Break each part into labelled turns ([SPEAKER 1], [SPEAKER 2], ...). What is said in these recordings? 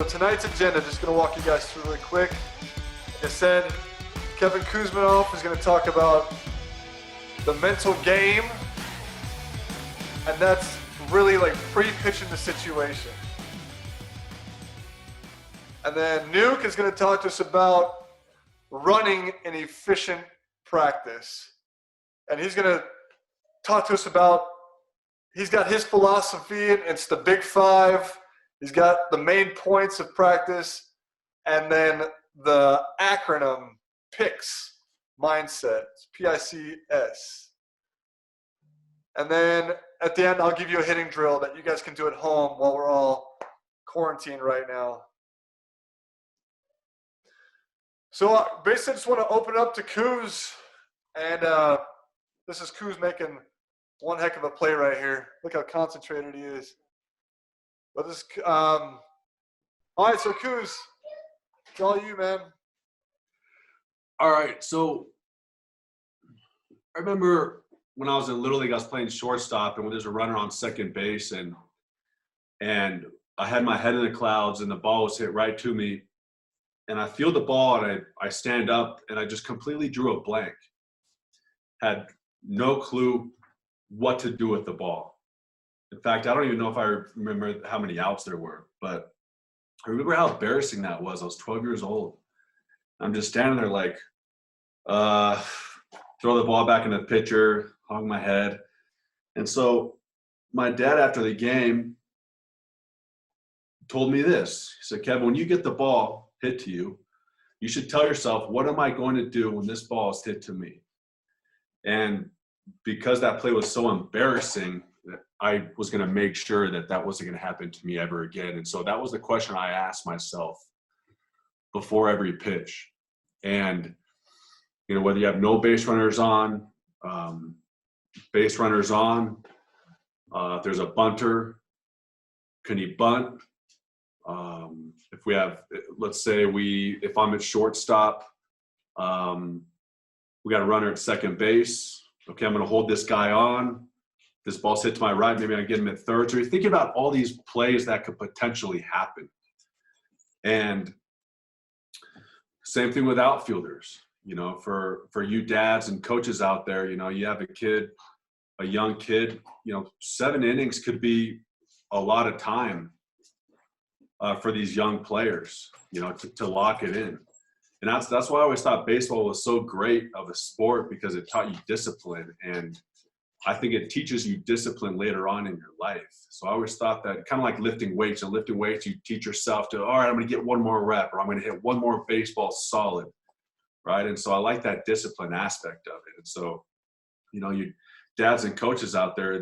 [SPEAKER 1] So tonight's agenda, just going to walk you guys through really quick. Like I said, Kevin Kuzmanoff is going to talk about the mental game, and that's really like pre-pitching the situation. And then Nuke is going to talk to us about running an efficient practice. And he's going to talk to us about, he's got his philosophy, and it's the big five. He's got the main points of practice, and then the acronym PICS, mindset, PICS. And then at the end, I'll give you a hitting drill that you guys can do at home while we're all quarantined right now. So basically, I just want to open it up to Kuz, and this is Kuz making one heck of a play right here. Look how concentrated he is. But this, all right, so Kuz, it's all you, man.
[SPEAKER 2] All right, so I remember when I was in Little League, I was playing shortstop, and when there's a runner on second base, and I had my head in the clouds, and the ball was hit right to me, and I feel the ball, and I stand up, and I just completely drew a blank. Had no clue what to do with the ball. In fact, I don't even know if I remember how many outs there were, but I remember how embarrassing that was. I was 12 years old. I'm just standing there like, throw the ball back in the pitcher, hung my head. And so my dad, after the game, told me this. He said, Kevin, when you get the ball hit to you, you should tell yourself, what am I going to do when this ball is hit to me? And because that play was so embarrassing, I was going to make sure that that wasn't going to happen to me ever again. And so that was the question I asked myself before every pitch. And, you know, whether you have no base runners on, base runners on, if there's a bunter, can he bunt? If we have, let's say if I'm at shortstop, we got a runner at second base. Okay, I'm going to hold this guy on. This ball's hit to my right, maybe I get him at third. So you're thinking about all these plays that could potentially happen. And same thing with outfielders. You know, for you dads and coaches out there, you know, you have a young kid, you know, 7 innings could be a lot of time for these young players, you know, to lock it in. And that's why I always thought baseball was so great of a sport, because it taught you discipline, and I think it teaches you discipline later on in your life. So I always thought that, kind of like lifting weights. And lifting weights, you teach yourself to, all right, I'm going to get one more rep, or I'm going to hit one more baseball solid, right? And so I like that discipline aspect of it. And so, you know, you dads and coaches out there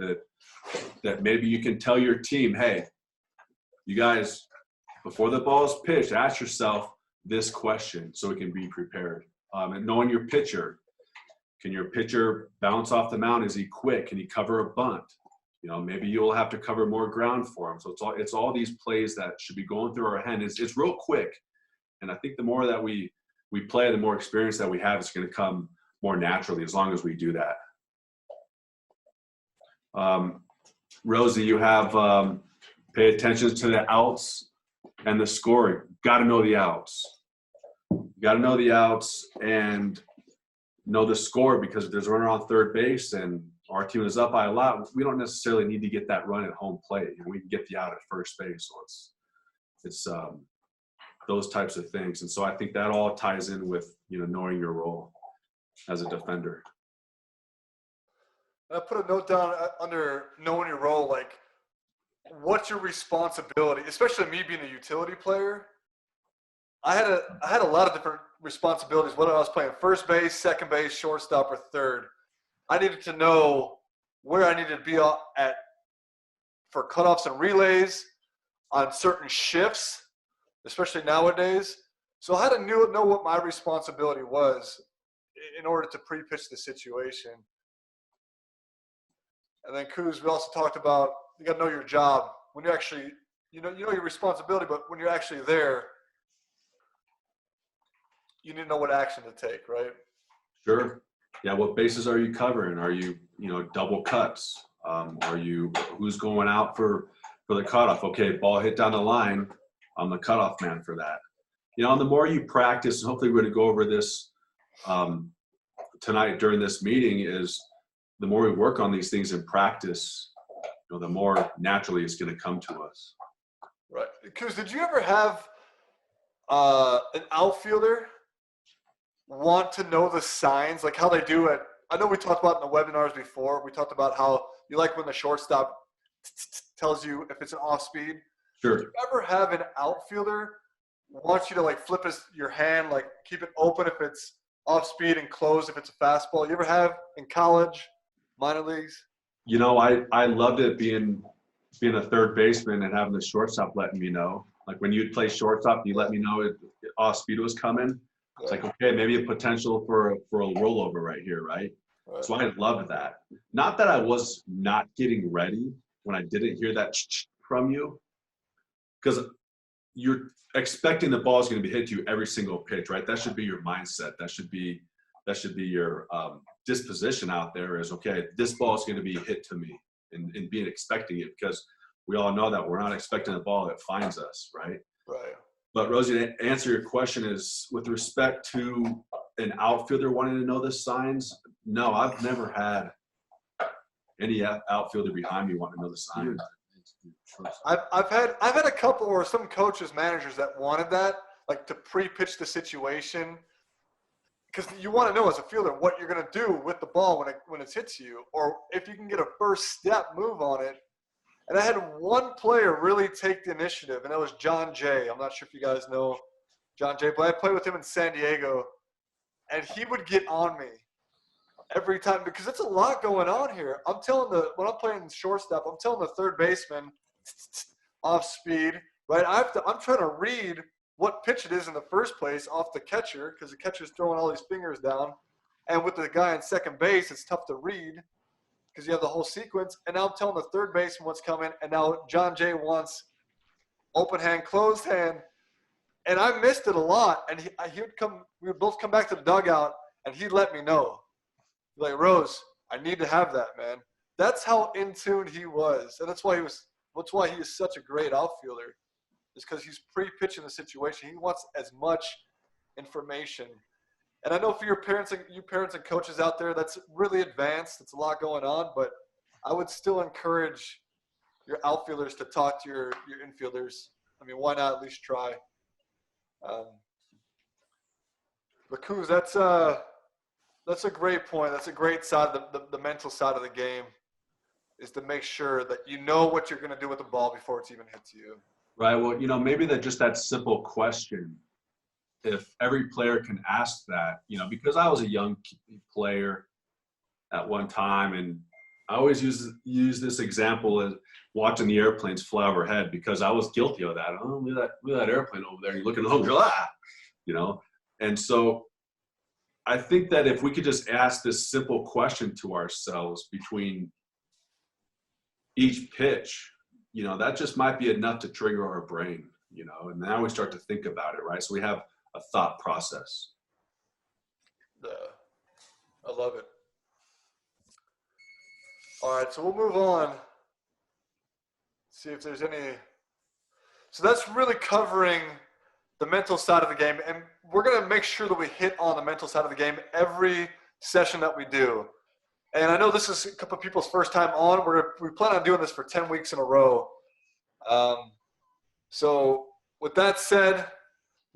[SPEAKER 2] that maybe you can tell your team, hey, you guys, before the ball is pitched, ask yourself this question so we can be prepared. And knowing your pitcher. Can your pitcher bounce off the mound? Is he quick? Can he cover a bunt? You know, maybe you'll have to cover more ground for him. So it's all these plays that should be going through our head. It's real quick. And I think the more that we play, the more experience that we have, it's going to come more naturally as long as we do that. Rosie, you have pay attention to the outs and the scoring. Got to know the outs. Got to know the outs and know the score, because if there's a runner on third base and our team is up by a lot, we don't necessarily need to get that run at home plate. You know, we can get the out at first base. So it's those types of things. And so I think that all ties in with, you know, knowing your role as a defender.
[SPEAKER 1] I put a note down under knowing your role, like what's your responsibility, especially me being a utility player. I had a lot of different responsibilities, whether I was playing first base, second base, shortstop, or third. I needed to know where I needed to be at for cutoffs and relays on certain shifts, especially nowadays. So I had to know what my responsibility was in order to pre-pitch the situation. And then Kuz, we also talked about you got to know your job. When you actually, you know your responsibility, but when you're actually there, you need to know what action to take, right?
[SPEAKER 2] Sure. Yeah. What bases are you covering? Are you, you know, double cuts? Are you, who's going out for the cutoff? Okay, ball hit down the line. I'm the cutoff man for that. And the more you practice, and hopefully we're going to go over this tonight during this meeting, is the more we work on these things in practice, the more naturally it's going to come to us.
[SPEAKER 1] Right. Because did you ever have an outfielder want to know the signs, like how they do it? I know we talked about in the webinars before. We talked about how you like when the shortstop tells you if it's an off speed.
[SPEAKER 2] Sure.
[SPEAKER 1] Did you ever have an outfielder want you to like flip your hand, like keep it open if it's off speed and close if it's a fastball? You ever have in college, minor leagues?
[SPEAKER 2] I loved it being a third baseman and having the shortstop letting me know. Like when you'd play shortstop, you let me know it off speed was coming. It's like, okay, maybe a potential for a rollover right here, right? So I loved that. Not that I was not getting ready when I didn't hear that from you, because you're expecting the ball is going to be hit to you every single pitch, right? That should be your mindset. That should be your disposition out there is, okay, this ball is going to be hit to me, and being expecting it, because we all know that we're not expecting the ball that finds us, right?
[SPEAKER 1] Right.
[SPEAKER 2] But Rosie, to answer your question is with respect to an outfielder wanting to know the signs. No, I've never had any outfielder behind me wanting to know the signs.
[SPEAKER 1] I've had a couple or some coaches, managers that wanted that, like to pre-pitch the situation, because you want to know as a fielder what you're going to do with the ball when it hits you, or if you can get a first step move on it. And I had one player really take the initiative, and that was John Jay. I'm not sure if you guys know John Jay, but I played with him in San Diego, and he would get on me every time because it's a lot going on here. When I'm playing shortstop, I'm telling the third baseman off speed, right? I'm trying to read what pitch it is in the first place off the catcher, because the catcher's throwing all these fingers down, and with the guy in second base, it's tough to read because you have the whole sequence. And now I'm telling the third baseman what's coming, and now John Jay wants open hand, closed hand, and I missed it a lot. And we would both come back to the dugout, and he'd let me know, like, Rose, I need to have that, man. That's how in tune he was, and that's why he is such a great outfielder, is because he's pre-pitching the situation. He wants as much information. And I know for you parents and coaches out there, that's really advanced. It's a lot going on, but I would still encourage your outfielders to talk to your infielders. I mean, why not at least try? But Kuz, that's a great point. That's a great side, the mental side of the game, is to make sure that you know what you're going to do with the ball before it's even hit to you.
[SPEAKER 2] Right. Well, maybe just that simple question, if every player can ask that, because I was a young player at one time, and I always use this example as watching the airplanes fly overhead, because I was guilty of that. Oh, look at that airplane over there. You're looking at home, you're And so I think that if we could just ask this simple question to ourselves between each pitch, that just might be enough to trigger our brain, and now we start to think about it, right? So we have a thought process.
[SPEAKER 1] I love it. All right, so we'll move on. See if there's any. So that's really covering the mental side of the game, and we're going to make sure that we hit on the mental side of the game every session that we do. And I know this is a couple of people's first time on. We plan on doing this for 10 weeks in a row. So with that said,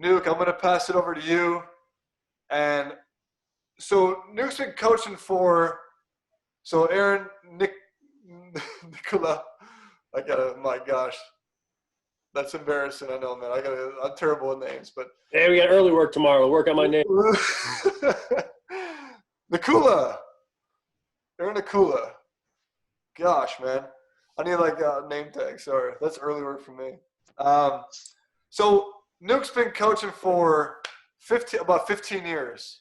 [SPEAKER 1] Nuke, I'm going to pass it over to you. And so Nuke's been coaching so Arron Nieckula. My gosh. That's embarrassing. I know, man. I'm terrible with names, but.
[SPEAKER 3] Hey, we got early work tomorrow. We'll work on my name.
[SPEAKER 1] Nieckula. Arron Nieckula. Gosh, man. I need a name tag. Sorry. That's early work for me. So Nuke's been coaching for about 15 years,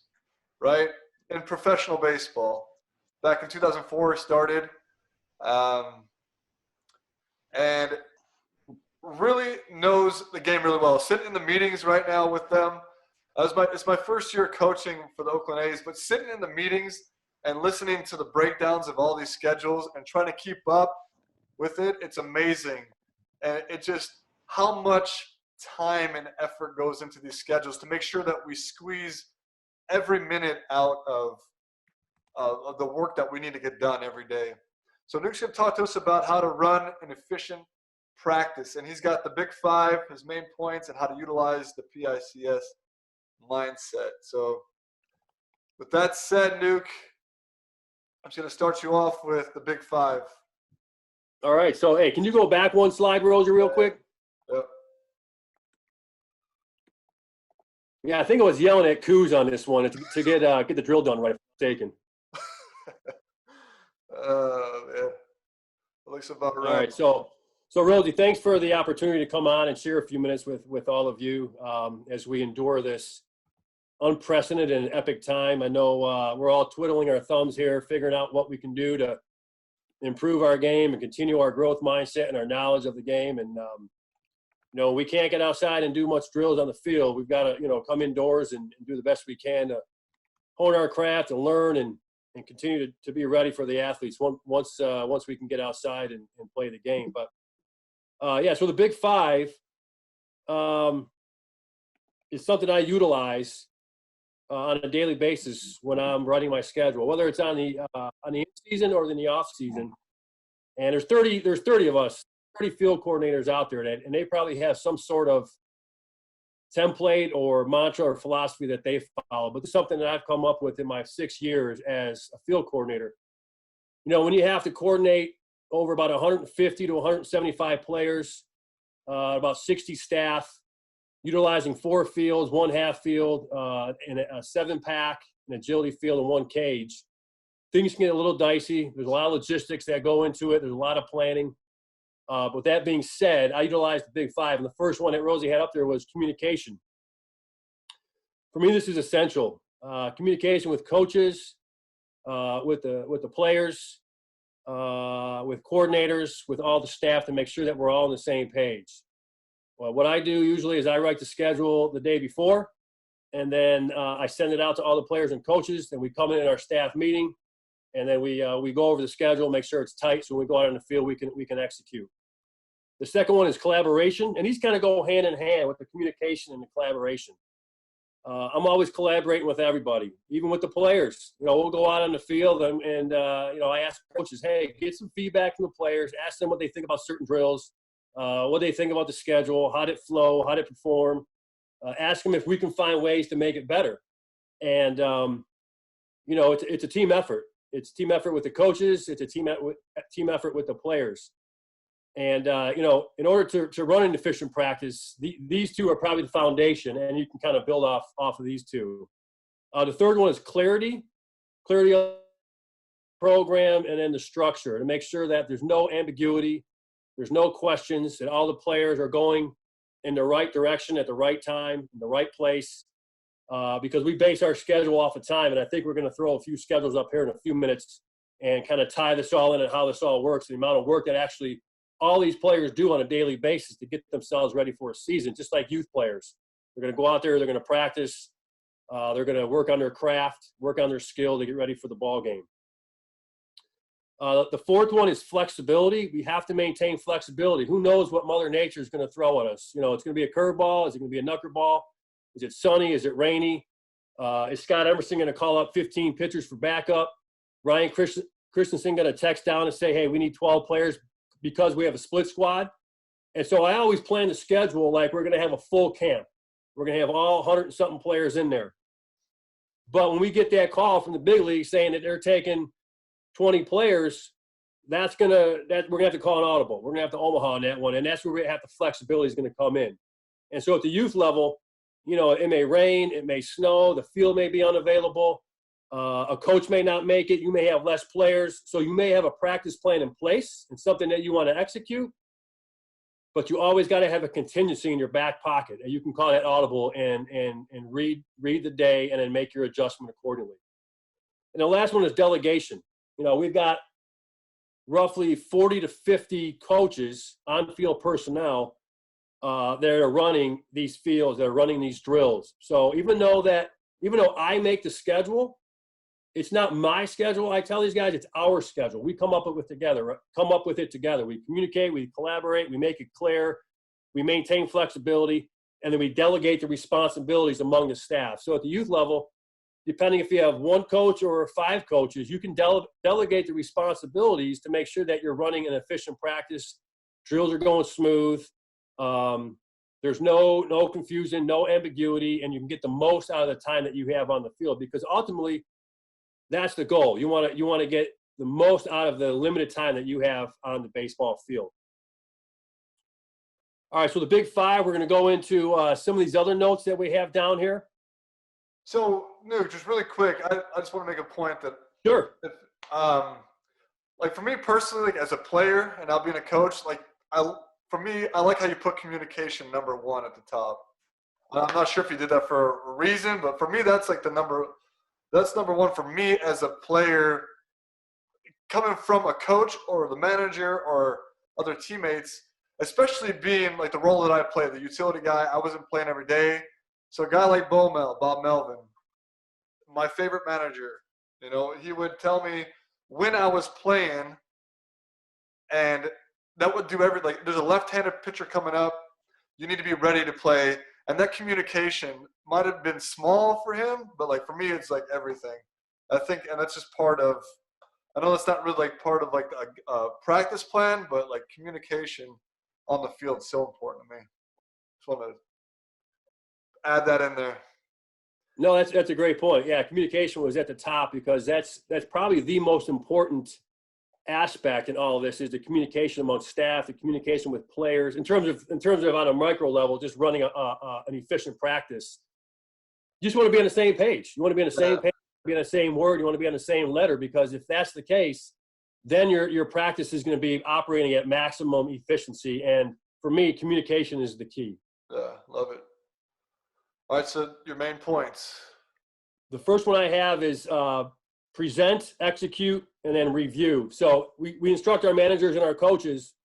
[SPEAKER 1] right? In professional baseball. Back in 2004, started. And really knows the game really well. Sitting in the meetings right now with them. It's my first year coaching for the Oakland A's, but sitting in the meetings and listening to the breakdowns of all these schedules and trying to keep up with it, it's amazing. And it just how much time and effort goes into these schedules to make sure that we squeeze every minute out of the work that we need to get done every day. So Nick's going to talk to us about how to run an efficient practice, and he's got the big five, his main points, and how to utilize the PICS mindset. So with that said, Nuke, I'm just going to start you off with the big five.
[SPEAKER 3] All right. So, hey, can you go back one slide, Rosie, real quick?
[SPEAKER 1] Yep.
[SPEAKER 3] Yeah, I think I was yelling at Coos on this one to get the drill done right. Taken.
[SPEAKER 1] Man. Looks about right.
[SPEAKER 3] All right. So Rosie, thanks for the opportunity to come on and share a few minutes with all of you as we endure this unprecedented and epic time. I know we're all twiddling our thumbs here, figuring out what we can do to improve our game and continue our growth mindset and our knowledge of the game. And, we can't get outside and do much drills on the field. We've got to, come indoors and do the best we can to hone our craft and learn and continue to be ready for the athletes once we can get outside and play the game. But, so the big five is something I utilize on a daily basis when I'm running my schedule, whether it's on the in-season or in the off-season. And there's 30 of us, 30 field coordinators out there, and they probably have some sort of template or mantra or philosophy that they follow. But it's something that I've come up with in my 6 years as a field coordinator. When you have to coordinate over about 150 to 175 players, about 60 staff, utilizing 4 fields, 1 half field, and a 7-pack, an agility field, and 1 cage. Things can get a little dicey. There's a lot of logistics that go into it. There's a lot of planning. But with that being said, I utilized the big five. And the first one that Rosie had up there was communication. For me, this is essential. Communication with coaches, with the players, with coordinators, with all the staff to make sure that we're all on the same page. Well, what I do usually is I write the schedule the day before, and then I send it out to all the players and coaches. Then we come in our staff meeting, and then we go over the schedule, make sure it's tight, so when we go out on the field, we can execute. The second one is collaboration, and these kind of go hand in hand with the communication and the collaboration. I'm always collaborating with everybody, even with the players. We'll go out on the field, and I ask coaches, hey, get some feedback from the players, ask them what they think about certain drills. What they think about the schedule, how did it flow, how did it perform. Ask them if we can find ways to make it better. And, it's a team effort. It's a team effort with the coaches. It's a team effort with the players. And, in order to run an efficient practice, these two are probably the foundation, and you can kind of build off of these two. The third one is clarity of the program, and then the structure to make sure that there's no ambiguity. There's no questions, that all the players are going in the right direction at the right time, in the right place, because we base our schedule off of time. And I think we're going to throw a few schedules up here in a few minutes and kind of tie this all in and how this all works, the amount of work that actually all these players do on a daily basis to get themselves ready for a season, just like youth players. They're going to go out there, they're going to practice, they're going to work on their craft, work on their skill to get ready for the ball game. The fourth one is flexibility. We have to maintain flexibility. Who knows what Mother Nature is going to throw at us? It's going to be a curveball. Is it going to be a knuckleball? Is it sunny? Is it rainy? Is Scott Emerson going to call up 15 pitchers for backup? Ryan Christensen going to text down and say, hey, we need 12 players because we have a split squad? And so I always plan the schedule like we're going to have a full camp. We're going to have all 100 and something players in there. But when we get that call from the big league saying that they're taking 20 players, we're going to have to call an audible. We're going to have to Omaha on that one, and that's where we have the flexibility is going to come in. And so at the youth level, it may rain, it may snow, the field may be unavailable, a coach may not make it, you may have less players, so you may have a practice plan in place and something that you want to execute, but you always got to have a contingency in your back pocket, and you can call that audible and read the day and then make your adjustment accordingly. And the last one is delegation. We've got roughly 40 to 50 coaches, on-field personnel, that are running these fields, that are running these drills. So even though I make the schedule, it's not my schedule. I tell these guys it's our schedule. We come up with it together. We communicate, we collaborate, we make it clear. we maintain flexibility, and then we delegate the responsibilities among the staff. So at the youth level, depending if you have one coach or 5 coaches, you can delegate the responsibilities to make sure that you're running an efficient practice. Drills are going smooth. There's no confusion, no ambiguity, and you can get the most out of the time that you have on the field, because ultimately that's the goal. You want to get the most out of the limited time that you have on the baseball field. All right, so the big 5, we're going to go into some of these other notes that we have down here.
[SPEAKER 1] So, Nuke, just really quick, I just want to make a point that
[SPEAKER 3] Sure.
[SPEAKER 1] if, like for me personally, like as a player and now being a coach, like for me, I like how you put communication number 1 at the top. I'm not sure if you did that for a reason, but for me, that's like number 1 for me as a player, coming from a coach or the manager or other teammates, especially being like the role that I play, the utility guy. I wasn't playing every day. So a guy like Bob Melvin, my favorite manager, you know, he would tell me when I was playing, and that would do like there's a left-handed pitcher coming up, you need to be ready to play. And that communication might have been small for him, but like for me, it's like everything. I think, and that's just part of, I know that's not really like part of like a practice plan, but like communication on the field is so important to me. Just want to add that in there.
[SPEAKER 3] No, that's a great point. Yeah, communication was at the top, because that's probably the most important aspect in all of this, is the communication among staff, the communication with players. In terms of on a micro level, just running an efficient practice, you just want to be on the same page. You want to be on the same page, be on the same word. You want to be on the same letter, because if that's the case, then your practice is going to be operating at maximum efficiency. And for me, communication is the key.
[SPEAKER 1] Yeah, love it. All right, so your main points.
[SPEAKER 3] The first one I have is present, execute, and then review. So we instruct our managers and our coaches,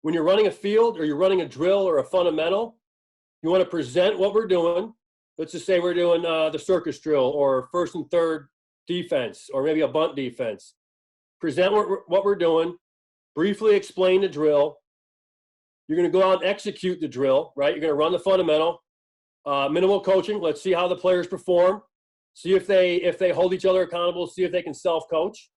[SPEAKER 3] when you're running a field or you're running a drill or a fundamental, you want to present what we're doing. Let's just say we're doing the circus drill or first and third defense, or maybe a bunt defense. Present what we're doing, briefly explain the drill. You're going to go out and execute the drill, right? You're going to run the fundamental. Minimal coaching. Let's see how the players perform. See if they hold each other accountable. See if they can self-coach.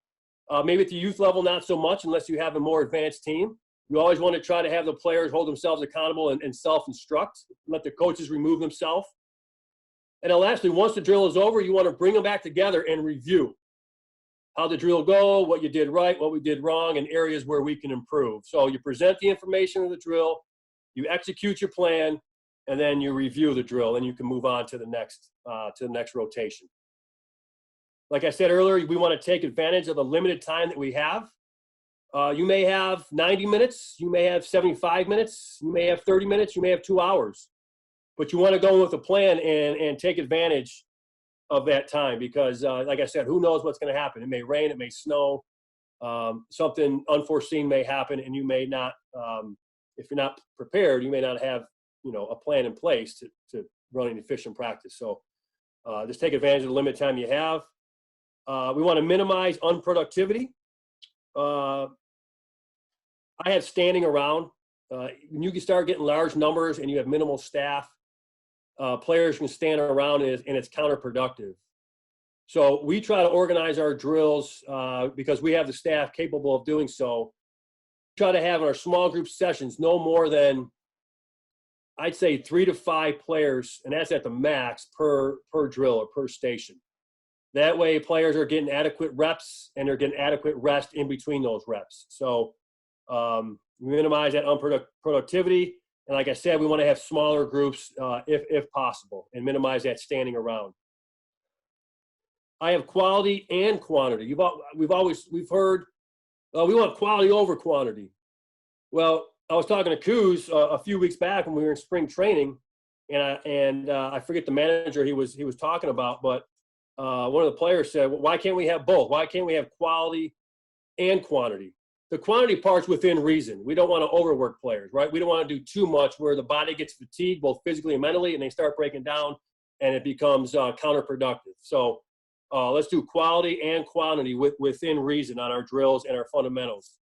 [SPEAKER 3] Maybe at the youth level, not so much, unless you have a more advanced team. You always want to try to have the players hold themselves accountable and self-instruct. Let the coaches remove themselves. And then lastly, once the drill is over, you want to bring them back together and review how the drill go, what you did right, what we did wrong, and areas where we can improve. So you present the information of the drill, you execute your plan, and then you review the drill, and you can move on to the next rotation. Like I said earlier, we want to take advantage of the limited time that we have. You may have 90 minutes, you may have 75 minutes, you may have 30 minutes, you may have 2 hours. But you want to go with a plan and take advantage of that time, because like I said, who knows what's going to happen. It may rain, it may snow, something unforeseen may happen, and you may not, if you're not prepared, you may not have a plan in place to run an efficient practice. So just take advantage of the limited time you have. We want to minimize unproductivity. I have standing around. When you can start getting large numbers and you have minimal staff, players can stand around and it's counterproductive. So we try to organize our drills because we have the staff capable of doing so. Try to have in our small group sessions no more than, I'd say, 3 to 5 players, and that's at the max per drill or per station. That way players are getting adequate reps and they're getting adequate rest in between those reps. So we minimize that unproductivity. And like I said, we want to have smaller groups if possible, and minimize that standing around. I have quality and quantity. We've heard we want quality over quantity. Well, I was talking to Kuz a few weeks back when we were in spring training, and I forget the manager he was talking about, but one of the players said, well, why can't we have both? Why can't we have quality and quantity? The quantity part's within reason. We don't want to overwork players, right? We don't want to do too much where the body gets fatigued both physically and mentally, and they start breaking down, and it becomes counterproductive. So let's do quality and quantity within reason on our drills and our fundamentals.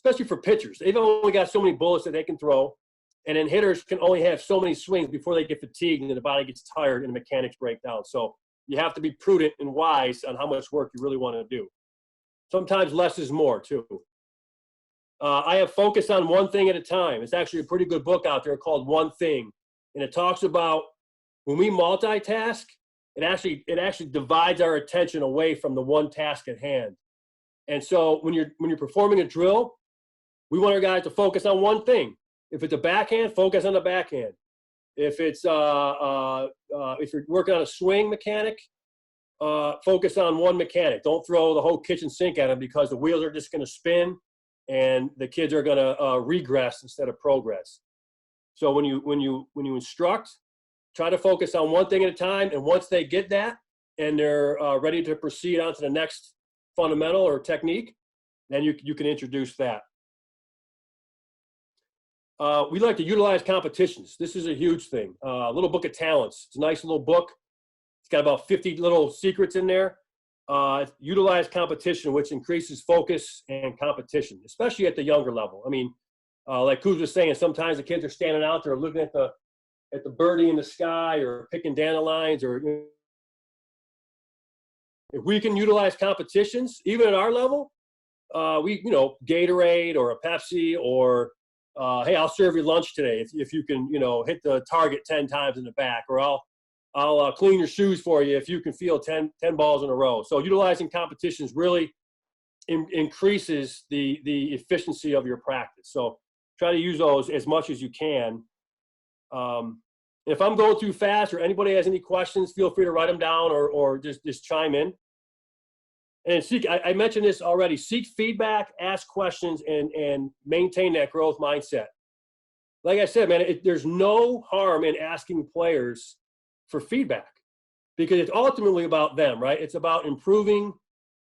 [SPEAKER 3] especially for pitchers. They've only got so many bullets that they can throw, and then hitters can only have so many swings before they get fatigued and then the body gets tired and the mechanics break down. So you have to be prudent and wise on how much work you really want to do. Sometimes less is more, too. I have focused on one thing at a time. It's actually a pretty good book out there called One Thing, and it talks about when we multitask, it actually divides our attention away from the one task at hand. And so when you're performing a drill, we want our guys to focus on one thing. If it's a backhand, focus on the backhand. If it's if you're working on a swing mechanic, focus on one mechanic. Don't throw the whole kitchen sink at them, because the wheels are just going to spin and the kids are going to regress instead of progress. So when you instruct, try to focus on one thing at a time, and once they get that and they're ready to proceed on to the next fundamental or technique, then you can introduce that. We like to utilize competitions. This is a huge thing. Little Book of Talents. It's a nice little book. It's got about 50 little secrets in there. Utilize competition, which increases focus and competition, especially at the younger level. I mean, like Kuz was saying, sometimes the kids are standing out there looking at the birdie in the sky or picking dandelions. Or if we can utilize competitions, even at our level, Gatorade or a Pepsi, or hey, I'll serve you lunch today if you can, hit the target 10 times in the back, or I'll clean your shoes for you if you can field 10 balls in a row. So utilizing competitions really increases the efficiency of your practice. So try to use those as much as you can. If I'm going too fast or anybody has any questions, feel free to write them down or just chime in. And I mentioned this already, seek feedback, ask questions, and maintain that growth mindset. Like I said, man, there's no harm in asking players for feedback, because it's ultimately about them, right? It's about improving.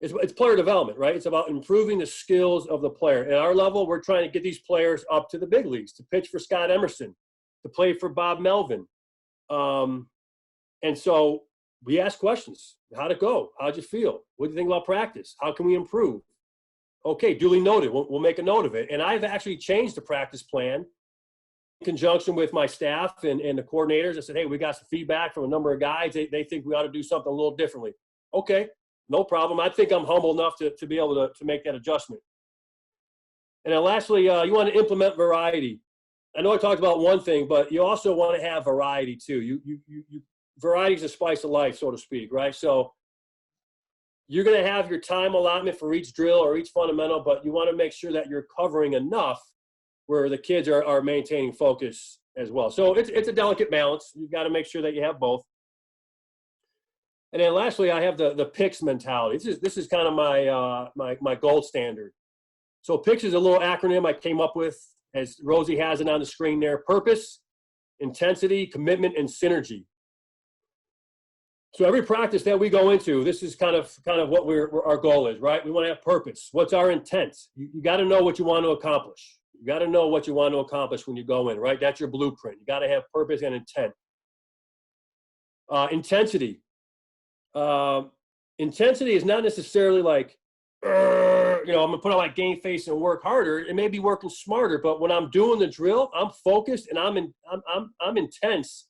[SPEAKER 3] It's player development, right? It's about improving the skills of the player. At our level, we're trying to get these players up to the big leagues, to pitch for Scott Emerson, to play for Bob Melvin. And so we ask questions. How'd it go? How'd you feel? What do you think about practice? How can we improve? Okay, duly noted. We'll make a note of it. And I've actually changed the practice plan in conjunction with my staff and the coordinators. I said, hey, we got some feedback from a number of guys. They think we ought to do something a little differently. Okay, no problem. I think I'm humble enough to be able to make that adjustment. And then lastly, you want to implement variety. I know I talked about one thing, but you also want to have variety too. Variety is the spice of life, so to speak, right? So you're going to have your time allotment for each drill or each fundamental, but you want to make sure that you're covering enough where the kids are maintaining focus as well. So it's a delicate balance. You've got to make sure that you have both. And then lastly, I have the PICS mentality. This is kind of my gold standard. So PICS is a little acronym I came up with, as Rosie has it on the screen there: purpose, intensity, commitment, and synergy. So every practice that we go into, this is kind of what our goal is, right? We want to have purpose. What's our intent? You got to know what you want to accomplish. You got to know what you want to accomplish when you go in, right? That's your blueprint. You got to have purpose and intent. Intensity. Intensity is not necessarily like, I'm going to put on my game face and work harder. It may be working smarter, but when I'm doing the drill, I'm focused and I'm intense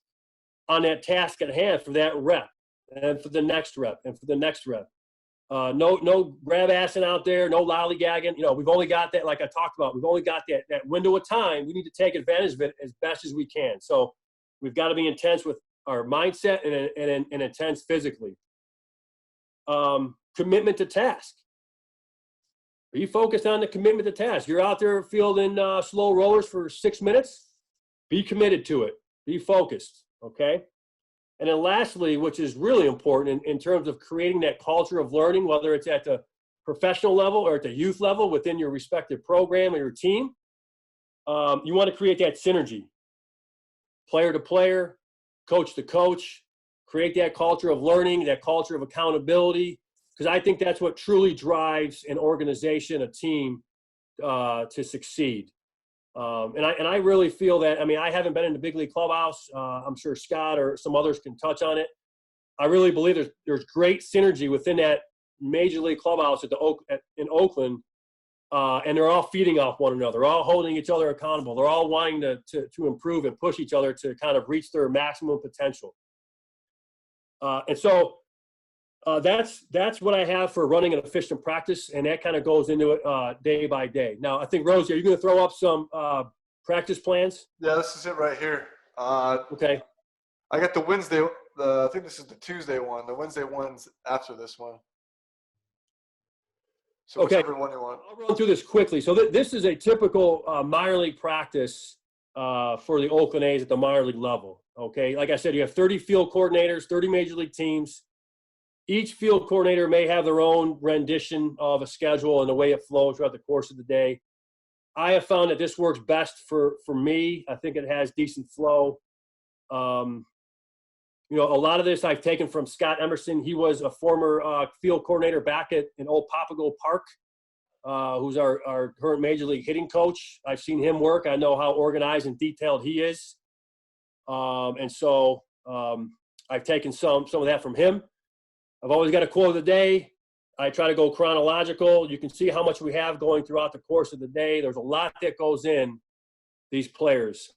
[SPEAKER 3] on that task at hand for that rep and for the next rep and for the next rep. No grab assing out there, no lollygagging. We've only got that, like I talked about, we've only got that window of time. We need to take advantage of it as best as we can. So we've got to be intense with our mindset and intense physically. Commitment to task. Are you focused on the commitment to task? You're out there fielding slow rollers for 6 minutes. Be committed to it. Be focused, okay? And then lastly, which is really important in terms of creating that culture of learning, whether it's at the professional level or at the youth level within your respective program or your team, you want to create that synergy. Player to player, coach to coach, create that culture of learning, that culture of accountability, because I think that's what truly drives an organization, a team, to succeed. And I really feel that, I haven't been in the big league clubhouse. I'm sure Scott or some others can touch on it. I really believe there's great synergy within that major league clubhouse in Oakland and they're all feeding off one another. They're all holding each other accountable. They're all wanting to improve and push each other to kind of reach their maximum potential. And so that's what I have for running an efficient practice, and that kind of goes into it day by day. Now, I think, Rosie, are you going to throw up some practice plans?
[SPEAKER 1] Yeah, this is it right here.
[SPEAKER 3] Okay.
[SPEAKER 1] I got the Wednesday. I think this is the Tuesday one. The Wednesday one's after this one. So
[SPEAKER 3] Okay.
[SPEAKER 1] whichever one you want.
[SPEAKER 3] I'll run through this quickly. So this is a typical minor league practice for the Oakland A's at the minor league level. Okay. Like I said, you have 30 field coordinators, 30 major league teams. Each field coordinator may have their own rendition of a schedule and the way it flows throughout the course of the day. I have found that this works best for me. I think it has decent flow. You know, a lot of this I've taken from Scott Emerson. He was a former field coordinator back in Old Papago Park, who's our current major league hitting coach. I've seen him work. I know how organized and detailed he is. And so I've taken some of that from him. I've always got a quote of the day. I try to go chronological. You can see how much we have going throughout the course of the day. There's a lot that goes in these players.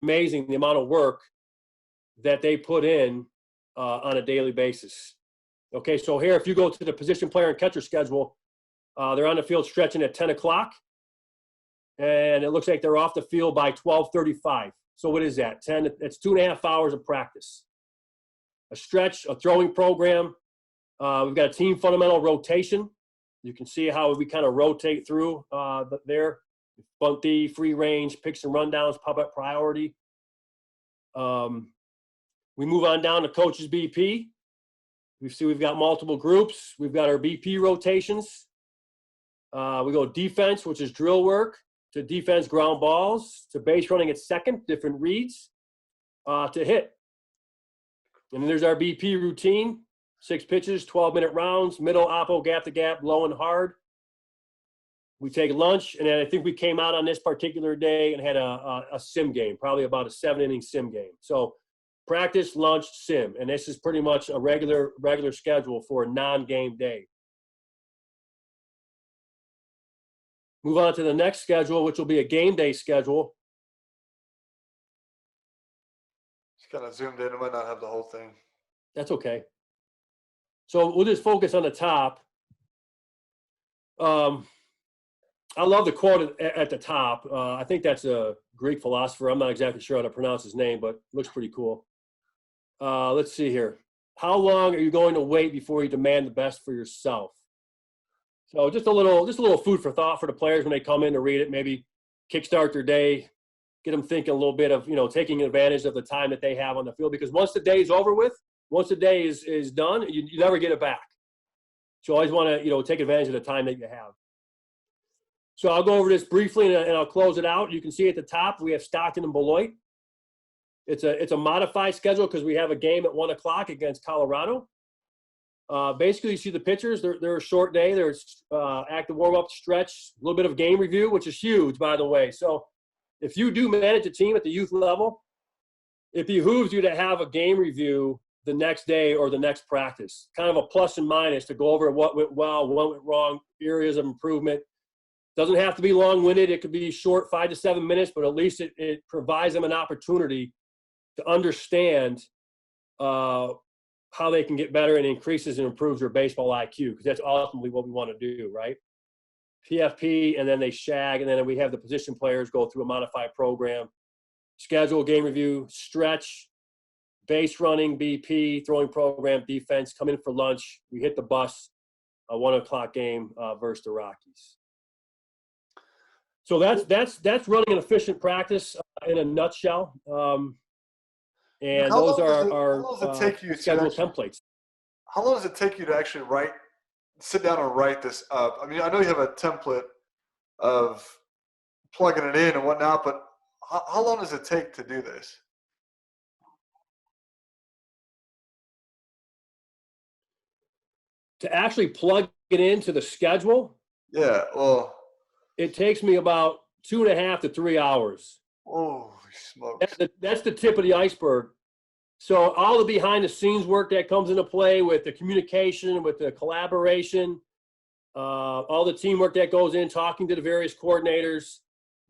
[SPEAKER 3] Amazing the amount of work that they put in on a daily basis. Okay, so here, if you go to the position player and catcher schedule, they're on the field stretching at 10 o'clock, and it looks like they're off the field by 12:35. So what is that? It's 2.5 hours of practice. A stretch, a throwing program. We've got a team fundamental rotation. You can see how we kind of rotate through there. Bunty, free range, picks and rundowns, pop up priority. We move on down to coach's BP. We've got multiple groups. We've got our BP rotations. We go defense, which is drill work, to defense ground balls, to base running at second, different reads, to hit. And then there's our BP routine, 6 pitches, 12-minute rounds, middle, oppo, gap to gap, low and hard. We take lunch, and then I think we came out on this particular day and had a sim game, probably about a 7-inning sim game. So practice, lunch, sim, and this is pretty much a regular schedule for a non-game day. Move on to the next schedule, which will be a game day schedule.
[SPEAKER 1] Just kind of zoomed in. I might not have the whole thing.
[SPEAKER 3] That's okay. So we'll just focus on the top. I love the quote at the top. I think that's a Greek philosopher. I'm not exactly sure how to pronounce his name, but looks pretty cool. Let's see here. How long are you going to wait before you demand the best for yourself? So just a little food for thought for the players when they come in to read it. Maybe kickstart their day, get them thinking a little bit of, taking advantage of the time that they have on the field. Because once the day is over with, once the day is done, you never get it back. So you always want to, take advantage of the time that you have. So I'll go over this briefly and I'll close it out. You can see at the top we have Stockton and Beloit. It's a modified schedule because we have a game at 1 o'clock against Colorado. Basically, you see the pitchers. They're a short day. There's active warm-up, stretch, a little bit of game review, which is huge, by the way. So if you do manage a team at the youth level, it behooves you to have a game review the next day or the next practice. Kind of a plus and minus to go over what went well, what went wrong, areas of improvement. Doesn't have to be long-winded. It could be short, 5 to 7 minutes, but at least it provides them an opportunity to understand how they can get better and increases and improves their baseball IQ, because that's ultimately what we want to do, right? PFP, and then they shag, and then we have the position players go through a modified program, schedule, game review, stretch, base running, BP, throwing program, defense, come in for lunch. We hit the bus, a 1 o'clock game versus the Rockies. So that's running an efficient practice in a nutshell. And those are our schedule templates.
[SPEAKER 1] How long does it take you to actually sit down and write this up? I mean, I know you have a template of plugging it in and whatnot, but how long does it take to do this?
[SPEAKER 3] To actually plug it into the schedule?
[SPEAKER 1] Yeah, well.
[SPEAKER 3] It takes me about 2.5 to 3 hours.
[SPEAKER 1] Oh, smokes.
[SPEAKER 3] That's the tip of the iceberg. So all the behind the scenes work that comes into play with the communication, with the collaboration, all the teamwork that goes in, talking to the various coordinators,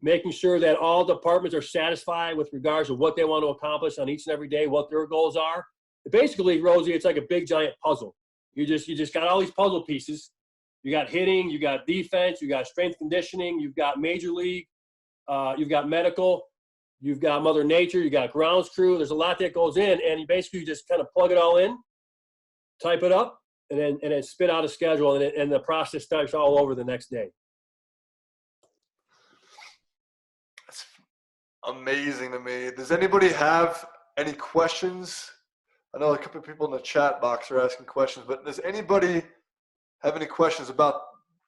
[SPEAKER 3] making sure that all departments are satisfied with regards to what they want to accomplish on each and every day, what their goals are. Basically, Rosie, it's like a big giant puzzle. You just got all these puzzle pieces. You got hitting, you got defense, you got strength conditioning, you've got major league, you've got medical, you've got Mother Nature, you got grounds crew. There's a lot that goes in, and you basically just kind of plug it all in, type it up, and then spit out a schedule, and the process starts all over the next day.
[SPEAKER 1] That's amazing to me. Does anybody have any questions? I know a couple of people in the chat box are asking questions, but does anybody have any questions about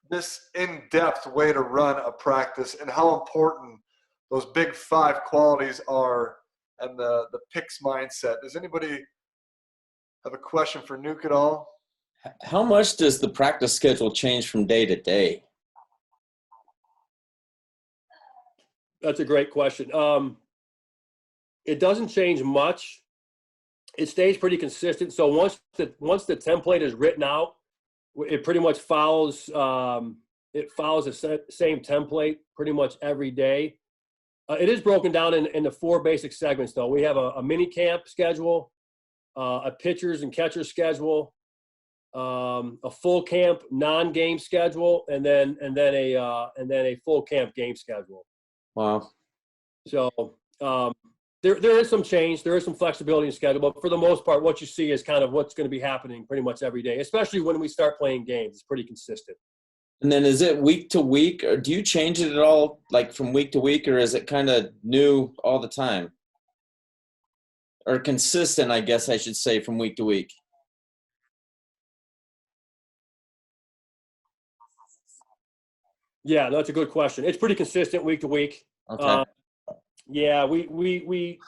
[SPEAKER 1] this in-depth way to run a practice and how important those big 5 qualities are and the picks mindset? Does anybody have a question for Nuke at all?
[SPEAKER 4] How much does the practice schedule change from day to day?
[SPEAKER 3] That's a great question. It doesn't change much. It stays pretty consistent. So once the template is written out, it pretty much follows the same template pretty much every day. It is broken down into 4 basic segments, though. We have a mini camp schedule, a pitchers and catchers schedule, a full camp non-game schedule, and then a full camp game schedule.
[SPEAKER 4] Wow.
[SPEAKER 3] So there is some change. There is some flexibility in schedule, but for the most part, what you see is kind of what's going to be happening pretty much every day, especially when we start playing games. It's pretty consistent.
[SPEAKER 4] And then is it week to week, or do you change it at all, like from week to week, or is it kind of new all the time? Or consistent, I guess I should say, from week to week?
[SPEAKER 3] Yeah, that's a good question. It's pretty consistent week to week.
[SPEAKER 4] Okay.
[SPEAKER 3] Yeah, we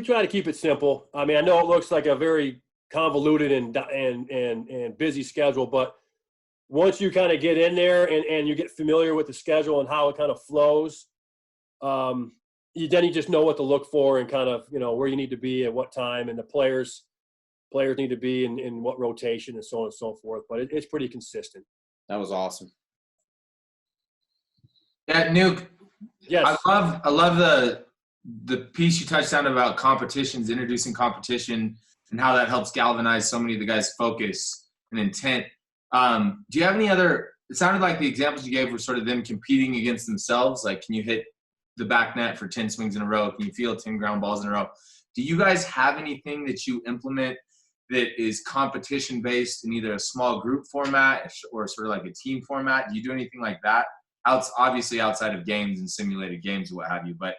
[SPEAKER 3] try to keep it simple. I mean, I know it looks like a very convoluted and busy schedule, but once you kind of get in there and you get familiar with the schedule and how it kind of flows, then you just know what to look for and kind of, where you need to be at what time, and the players need to be in what rotation and so on and so forth. But it's pretty consistent.
[SPEAKER 4] That was awesome.
[SPEAKER 5] Yeah, Nuke.
[SPEAKER 3] Yes.
[SPEAKER 5] I love the piece you touched on about competitions, introducing competition, and how that helps galvanize so many of the guys' focus and intent. Do you have any other? It sounded like the examples you gave were sort of them competing against themselves. Like, can you hit the back net for 10 swings in a row? Can you field 10 ground balls in a row? Do you guys have anything that you implement that is competition based in either a small group format or sort of like a team format? Do you do anything like that? Obviously outside of games and simulated games or what have you, but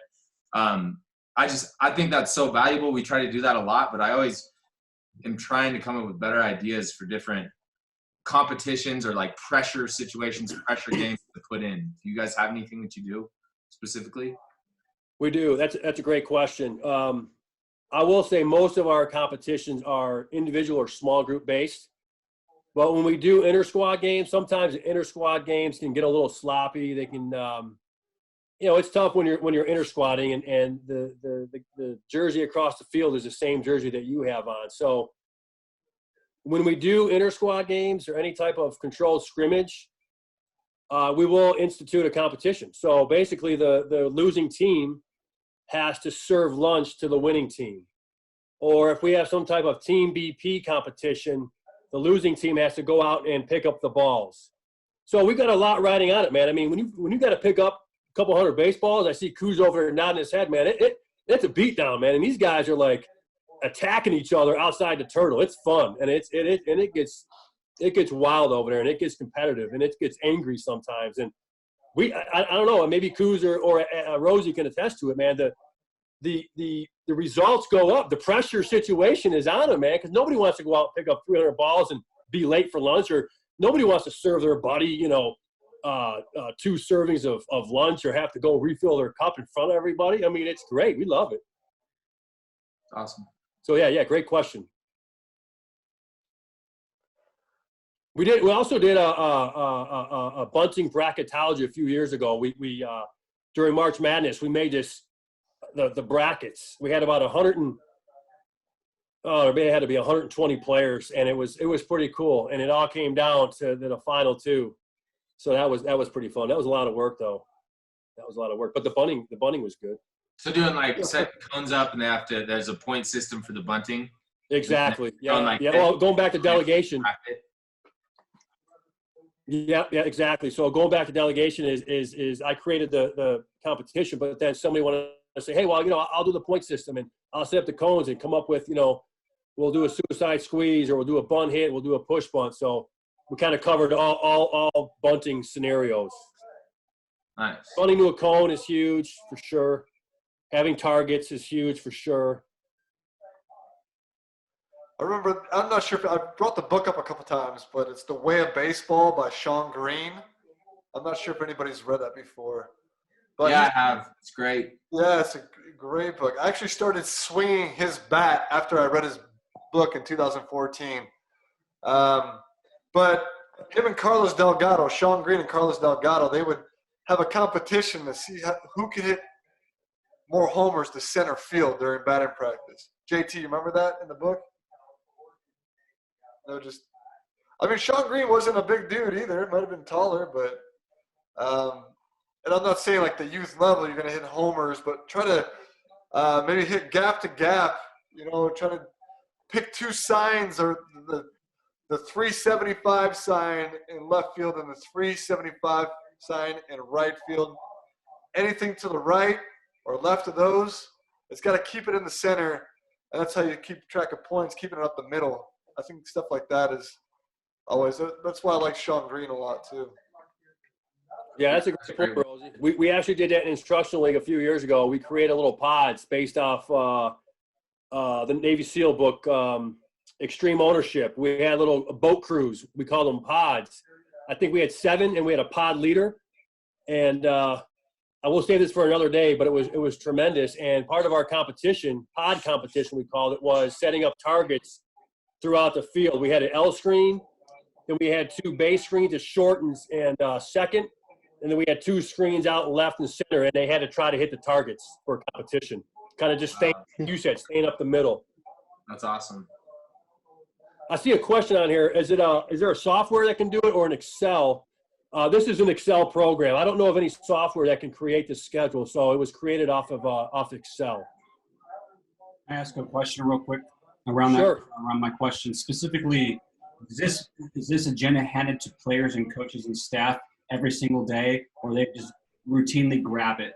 [SPEAKER 5] I think that's so valuable. We try to do that a lot, but I always am trying to come up with better ideas for different competitions or like pressure situations, pressure games to put in. Do you guys have anything that you do specifically?
[SPEAKER 3] We do. That's a great question. I will say most of our competitions are individual or small group based. But when we do inter-squad games, sometimes the inter-squad games can get a little sloppy. They can, it's tough when you're inter-squadding and the jersey across the field is the same jersey that you have on. So when we do inter-squad games or any type of controlled scrimmage, we will institute a competition. So basically the losing team has to serve lunch to the winning team. Or if we have some type of team BP competition, the losing team has to go out and pick up the balls. So we've got a lot riding on it, man. I mean, when you got to pick up a couple hundred baseballs, I see Kuz over there nodding his head, man. It's a beatdown, man. And these guys are like attacking each other outside the turtle. It's fun, and it gets wild over there, and it gets competitive, and it gets angry sometimes. And I don't know, maybe Kuz or Rosie can attest to it, man. The results go up. The pressure situation is on them, man, because nobody wants to go out and pick up 300 balls and be late for lunch, or nobody wants to serve their buddy, 2 servings of lunch, or have to go refill their cup in front of everybody. I mean, it's great. We love it.
[SPEAKER 5] Awesome.
[SPEAKER 3] So yeah, great question. We also did a bunting bracketology a few years ago. We during March Madness, we made the brackets. We had about Oh, there had to be 120 players, and it was pretty cool. And it all came down to the final two. So that was pretty fun. That was a lot of work, though. That was a lot of work. But the bunting was good.
[SPEAKER 5] So doing like setting cones up, and there's a point system for the bunting.
[SPEAKER 3] Exactly. Yeah.
[SPEAKER 5] Like
[SPEAKER 3] yeah. Well, going back to delegation. Yeah. Yeah. Exactly. So going back to delegation is I created the competition, but then somebody wanted to say, hey, well, I'll do the point system and I'll set up the cones and come up with, we'll do a suicide squeeze or we'll do a bunt hit, we'll do a push bunt. So we kind of covered all bunting scenarios.
[SPEAKER 5] Nice.
[SPEAKER 3] Bunting to a cone is huge for sure. Having targets is huge for sure.
[SPEAKER 1] I remember, I'm not sure if I brought the book up a couple times, but it's The Way of Baseball by Sean Green. I'm not sure if anybody's read that before. But
[SPEAKER 5] yeah, I have. It's great.
[SPEAKER 1] Yeah, it's a great book. I actually started swinging his bat after I read his book in 2014. But him and Carlos Delgado, Sean Green and Carlos Delgado, they would have a competition to see who could hit more homers to center field during batting practice. JT, you remember that in the book? Sean Green wasn't a big dude either. Might have been taller, but and I'm not saying like the youth level you're going to hit homers, but try to maybe hit gap to gap, try to pick two signs, or the 375 sign in left field and the 375 sign in right field. Anything to the right or left of those, it's got to keep it in the center, and that's how you keep track of points, keeping it up the middle. I think stuff like that is always – that's why I like Sean Green a lot too.
[SPEAKER 3] Yeah, that's a great point, Rosie. We actually did that in Instructional League a few years ago. We created little pods based off the Navy SEAL book, Extreme Ownership. We had little boat crews. We called them pods. I think we had 7, and we had a pod leader. And I will save this for another day, but it was tremendous. And part of our competition, pod competition we called it, was setting up targets throughout the field. We had an L screen, then we had 2 base screens, a short and second, and then we had 2 screens out left and center, and they had to try to hit the targets for competition. Kind of just staying up the middle.
[SPEAKER 5] That's awesome.
[SPEAKER 3] I see a question on here. Is there a software that can do it, or an Excel? This is an Excel program. I don't know of any software that can create the schedule, so it was created off Excel.
[SPEAKER 6] Can I ask a question real quick around
[SPEAKER 3] Sure.
[SPEAKER 6] around my question? Specifically, is this agenda handed to players and coaches and staff every single day, or they just routinely grab it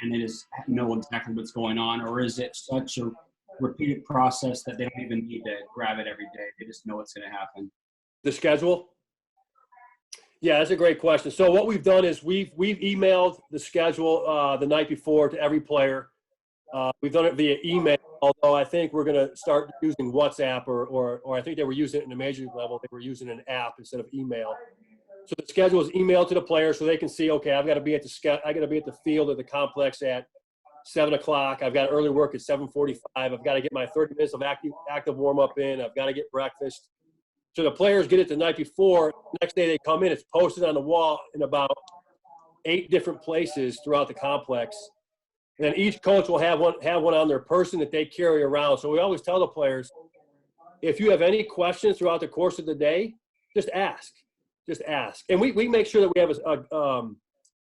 [SPEAKER 6] and they just know exactly what's going on, or is it such a repeated process that they don't even need to grab it every day? They just know what's going to happen.
[SPEAKER 3] The schedule? Yeah, that's a great question. So what we've done is we've emailed the schedule the night before to every player. We've done it via email, although I think we're going to start using WhatsApp, or I think they were using it in the major league level. They were using an app instead of email. So the schedule is emailed to the players so they can see, okay, I've got to be at the field of the complex at 7 o'clock. I've got early work at 7:45. I've got to get my 30 minutes of active warm up in. I've got to get breakfast. So the players get it the night before. The next day they come in. It's posted on the wall in about 8 different places throughout the complex. And then each coach will have one on their person that they carry around. So we always tell the players, if you have any questions throughout the course of the day, just ask. Just ask. And we make sure that we have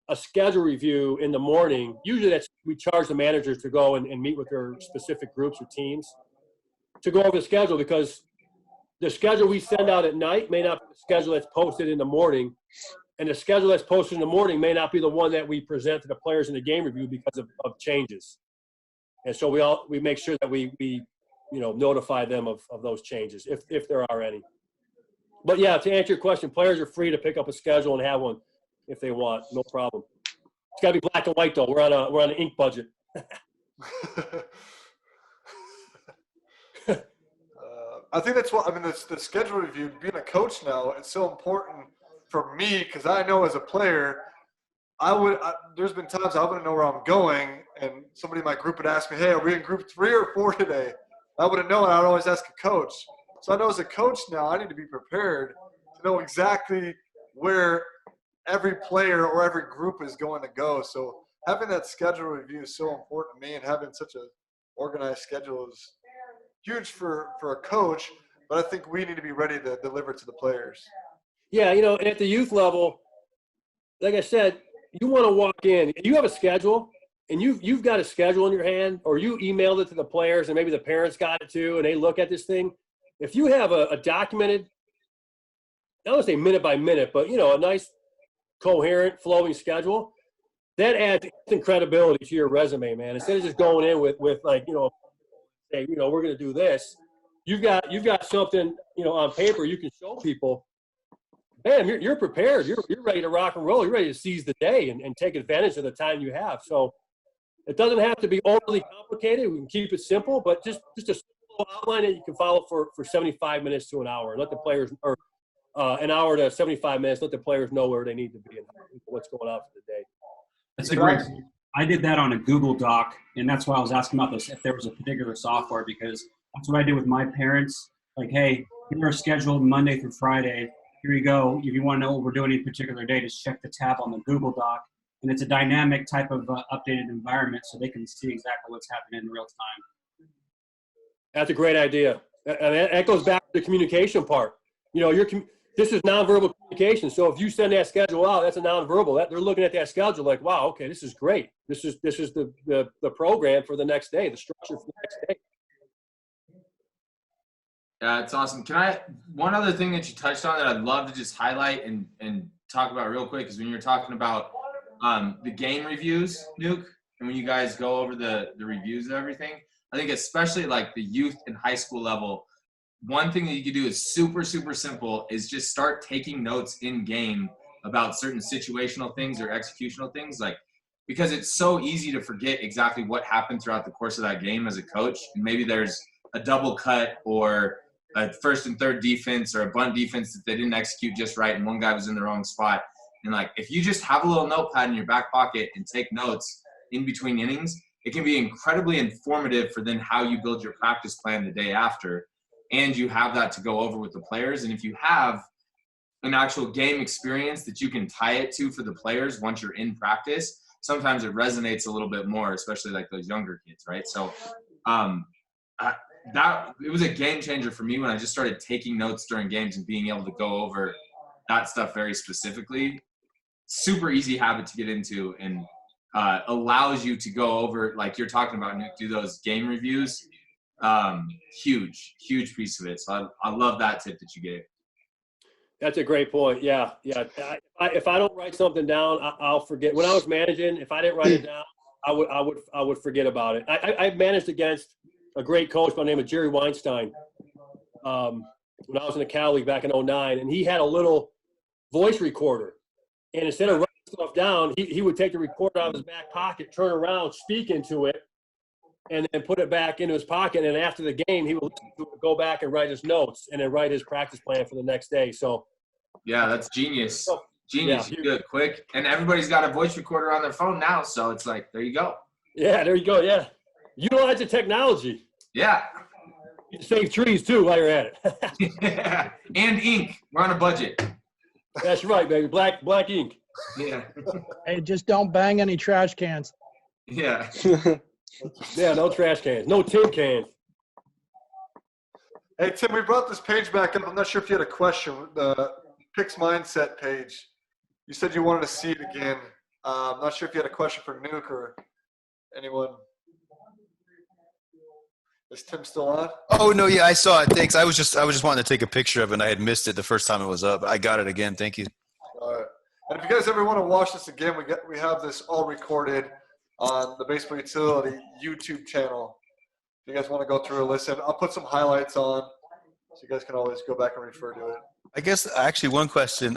[SPEAKER 3] a schedule review in the morning. Usually we charge the managers to go and meet with their specific groups or teams to go over the schedule, because the schedule we send out at night may not be the schedule that's posted in the morning, and the schedule that's posted in the morning may not be the one that we present to the players in the game review because of changes. And so we make sure that we notify them of those changes if there are any. But yeah, to answer your question, players are free to pick up a schedule and have one if they want, no problem. It's got to be black and white though. We're on an ink budget.
[SPEAKER 1] I think that's what the schedule review. Being a coach now, it's so important for me because I know as a player, there's been times I wouldn't know where I'm going, and somebody in my group would ask me, "Hey, are we in group 3 or 4 today?" I wouldn't know, and I would always ask a coach. So I know as a coach now, I need to be prepared to know exactly where every player or every group is going to go. So having that schedule review is so important to me, and having such an organized schedule is huge for a coach, but I think we need to be ready to deliver to the players.
[SPEAKER 3] Yeah, you know, and at the youth level, like I said, you want to walk in. You have a schedule, and you've got a schedule in your hand, or you emailed it to the players, and maybe the parents got it too, and they look at this thing. If you have a documented, I don't want to say minute by minute, but, you know, a nice, coherent, flowing schedule, that adds instant credibility to your resume, man. Instead of just going in with like, you know, hey, you know, we're going to do this. You've got something, you know, on paper you can show people. Bam, you're prepared. You're ready to rock and roll. You're ready to seize the day and take advantage of the time you have. So it doesn't have to be overly complicated. We can keep it simple, but just a simple outline that you can follow for 75 minutes to an hour. Let the players, or an hour to 75 minutes, let the players know where they need to be and what's going on for the day.
[SPEAKER 6] That's a great. I did that on a Google Doc, and that's why I was asking about this, if there was a particular software, because that's what I did with my parents. Like, hey, here are scheduled Monday through Friday. Here you go. If you want to know what we're doing any particular day, just check the tab on the Google Doc. And it's a dynamic type of updated environment, so they can see exactly what's happening in real time.
[SPEAKER 3] That's a great idea. And that goes back to the communication part. You know, this is nonverbal communication. So if you send that schedule out, that's a nonverbal. They're looking at that schedule like, wow, okay, this is great. This is the program for the next day, the structure for the next day.
[SPEAKER 5] Yeah, it's awesome. One other thing that you touched on that I'd love to just highlight and talk about real quick is when you're talking about the game reviews, Nuke, and when you guys go over the reviews of everything, I think especially like the youth and high school level, one thing that you can do is super, super simple is just start taking notes in game about certain situational things or executional things, like, because it's so easy to forget exactly what happened throughout the course of that game as a coach. And maybe there's a double cut or a first and third defense or a bunt defense that they didn't execute just right and one guy was in the wrong spot. And like, if you just have a little notepad in your back pocket and take notes in between innings, it can be incredibly informative for then how you build your practice plan the day after. And you have that to go over with the players. And if you have an actual game experience that you can tie it to for the players once you're in practice, sometimes it resonates a little bit more, especially like those younger kids, right? So it was a game changer for me when I just started taking notes during games and being able to go over that stuff very specifically. Super easy habit to get into, and allows you to go over, like you're talking about, Nick, do those game reviews. Huge piece of it. So I love that tip that you gave.
[SPEAKER 3] That's a great point. Yeah. If I don't write something down, I'll forget. When I was managing, if I didn't write it down, I would forget about it. I managed against a great coach by the name of Jerry Weinstein when I was in the Cal League back in 2009, and he had a little voice recorder. And instead of writing stuff down, he would take the recorder out of his back pocket, turn around, speak into it, and then put it back into his pocket. And after the game, he would go back and write his notes and then write his practice plan for the next day. So,
[SPEAKER 5] yeah, that's genius. Genius.
[SPEAKER 3] Yeah.
[SPEAKER 5] You do it quick. And everybody's got a voice recorder on their phone now. So it's like, there you go.
[SPEAKER 3] Yeah, there you go. Yeah. Utilize the technology.
[SPEAKER 5] Yeah.
[SPEAKER 3] You save trees too while you're at it.
[SPEAKER 5] Yeah. And ink. We're on a budget.
[SPEAKER 3] That's right, baby. Black ink.
[SPEAKER 5] Yeah.
[SPEAKER 7] Hey, just don't bang any trash cans.
[SPEAKER 5] Yeah.
[SPEAKER 3] Yeah, no trash cans. No tin cans.
[SPEAKER 1] Hey, Tim, we brought this page back up. I'm not sure if you had a question. The Picks Mindset page. You said you wanted to see it again. I'm not sure if you had a question for Nuke or anyone. Is Tim still on?
[SPEAKER 8] Oh no, yeah, I saw it. Thanks. I was just wanting to take a picture of it, and I had missed it the first time it was up. I got it again. Thank you.
[SPEAKER 1] All right. And if you guys ever want to watch this again, we have this all recorded on the Baseball Utility YouTube channel. If you guys want to go through and listen, I'll put some highlights on, so you guys can always go back and refer to it.
[SPEAKER 8] I guess actually one question.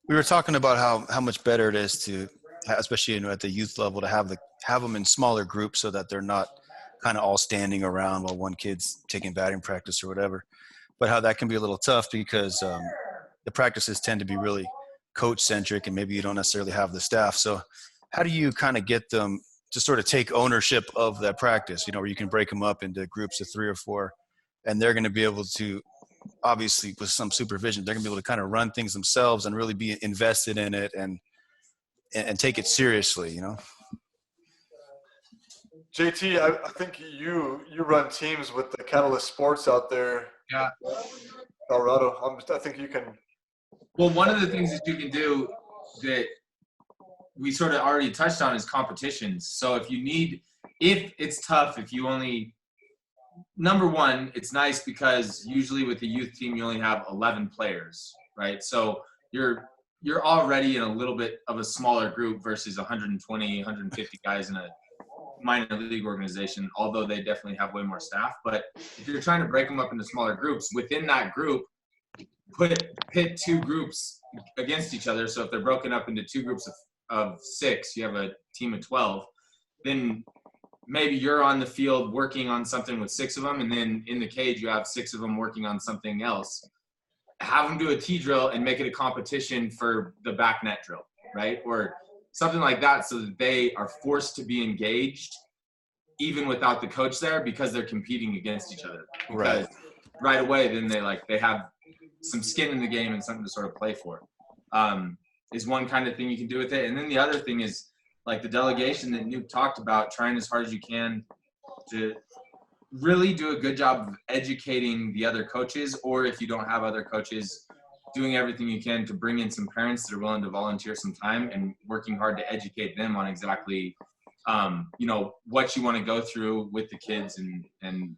[SPEAKER 8] We were talking about how much better it is to, especially at the youth level, to have them in smaller groups so that they're not kind of all standing around while one kid's taking batting practice or whatever. But how that can be a little tough because the practices tend to be really coach-centric, and maybe you don't necessarily have the staff. So how do you kind of get them to sort of take ownership of that practice, where you can break them up into groups of 3 or 4, and they're going to be able to, obviously with some supervision, they're going to be able to kind of run things themselves and really be invested in it and take it seriously,
[SPEAKER 1] JT, I think you run teams with the Catalyst Sports out there.
[SPEAKER 5] Yeah.
[SPEAKER 1] Colorado. I think you can.
[SPEAKER 5] Well, one of the things that you can do that we sort of already touched on is competitions. So if it's tough, if you only, number one, it's nice because usually with the youth team, you only have 11 players, right? So you're already in a little bit of a smaller group versus 120, 150 guys in a minor league organization, although they definitely have way more staff. But if you're trying to break them up into smaller groups, within that group, pit two groups against each other. So if they're broken up into two groups of 6, you have a team of 12, then maybe you're on the field working on something with 6 of them, and then in the cage you have 6 of them working on something else. Have them do a T drill and make it a competition for the back net drill, right? Or something like that, so that they are forced to be engaged even without the coach there, because they're competing against each other. Because right away, then they have some skin in the game and something to sort of play for. Is one kind of thing you can do with it. And then the other thing is like the delegation that Nuke talked about, trying as hard as you can to really do a good job of educating the other coaches, or if you don't have other coaches, doing everything you can to bring in some parents that are willing to volunteer some time and working hard to educate them on exactly, what you want to go through with the kids and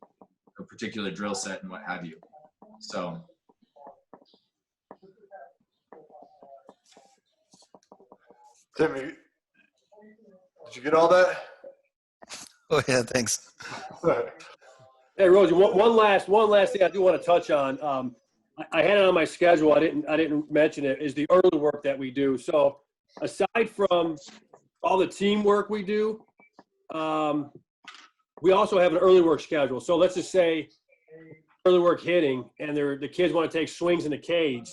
[SPEAKER 5] a particular drill set and what have you. So.
[SPEAKER 1] Timmy, did you get all that?
[SPEAKER 8] Oh yeah, thanks.
[SPEAKER 3] Hey, Rosie, one last thing I do want to touch on. I had it on my schedule. I didn't mention it. Is the early work that we do. So aside from all the teamwork we do, we also have an early work schedule. So let's just say early work hitting, and the kids want to take swings in the cage.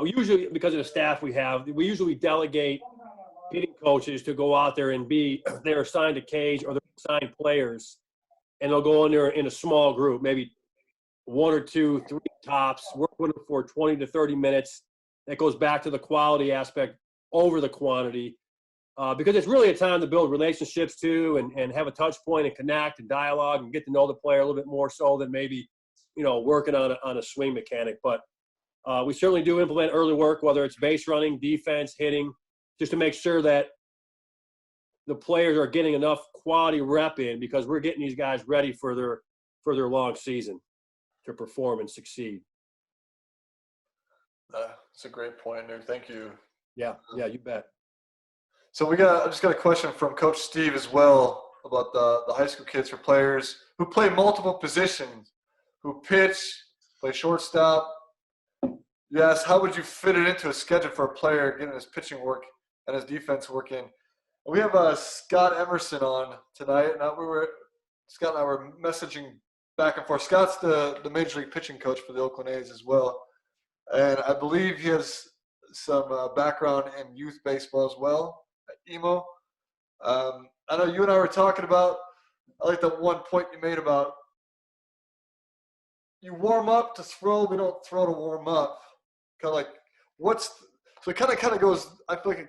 [SPEAKER 3] Usually, because of the staff we have, we usually delegate hitting coaches to go out there and they're assigned a cage or they're assigned players, and they'll go in there in a small group, maybe 1 or 2, 3 tops, work with them for 20 to 30 minutes. That goes back to the quality aspect over the quantity, because it's really a time to build relationships too, and have a touch point and connect and dialogue and get to know the player a little bit more so than maybe, working on a swing mechanic. But we certainly do implement early work, whether it's base running, defense, hitting, just to make sure that the players are getting enough quality rep in, because we're getting these guys ready for their long season to perform and succeed.
[SPEAKER 1] That's a great point, Nuke. Thank you.
[SPEAKER 3] Yeah, you bet.
[SPEAKER 1] So I just got a question from Coach Steve as well about the high school kids for players who play multiple positions, who pitch, play shortstop. You asked, how would you fit it into a schedule for a player getting his pitching work and his defense work in? We have Scott Emerson on tonight, and Scott and I were messaging back and forth. Scott's the Major League pitching coach for the Oakland A's as well, and I believe he has some background in youth baseball as well at EMO. I know you and I were talking about, I like that one point you made about you warm up to throw, we don't throw to warm up. Kind of like so it kind of goes, I feel like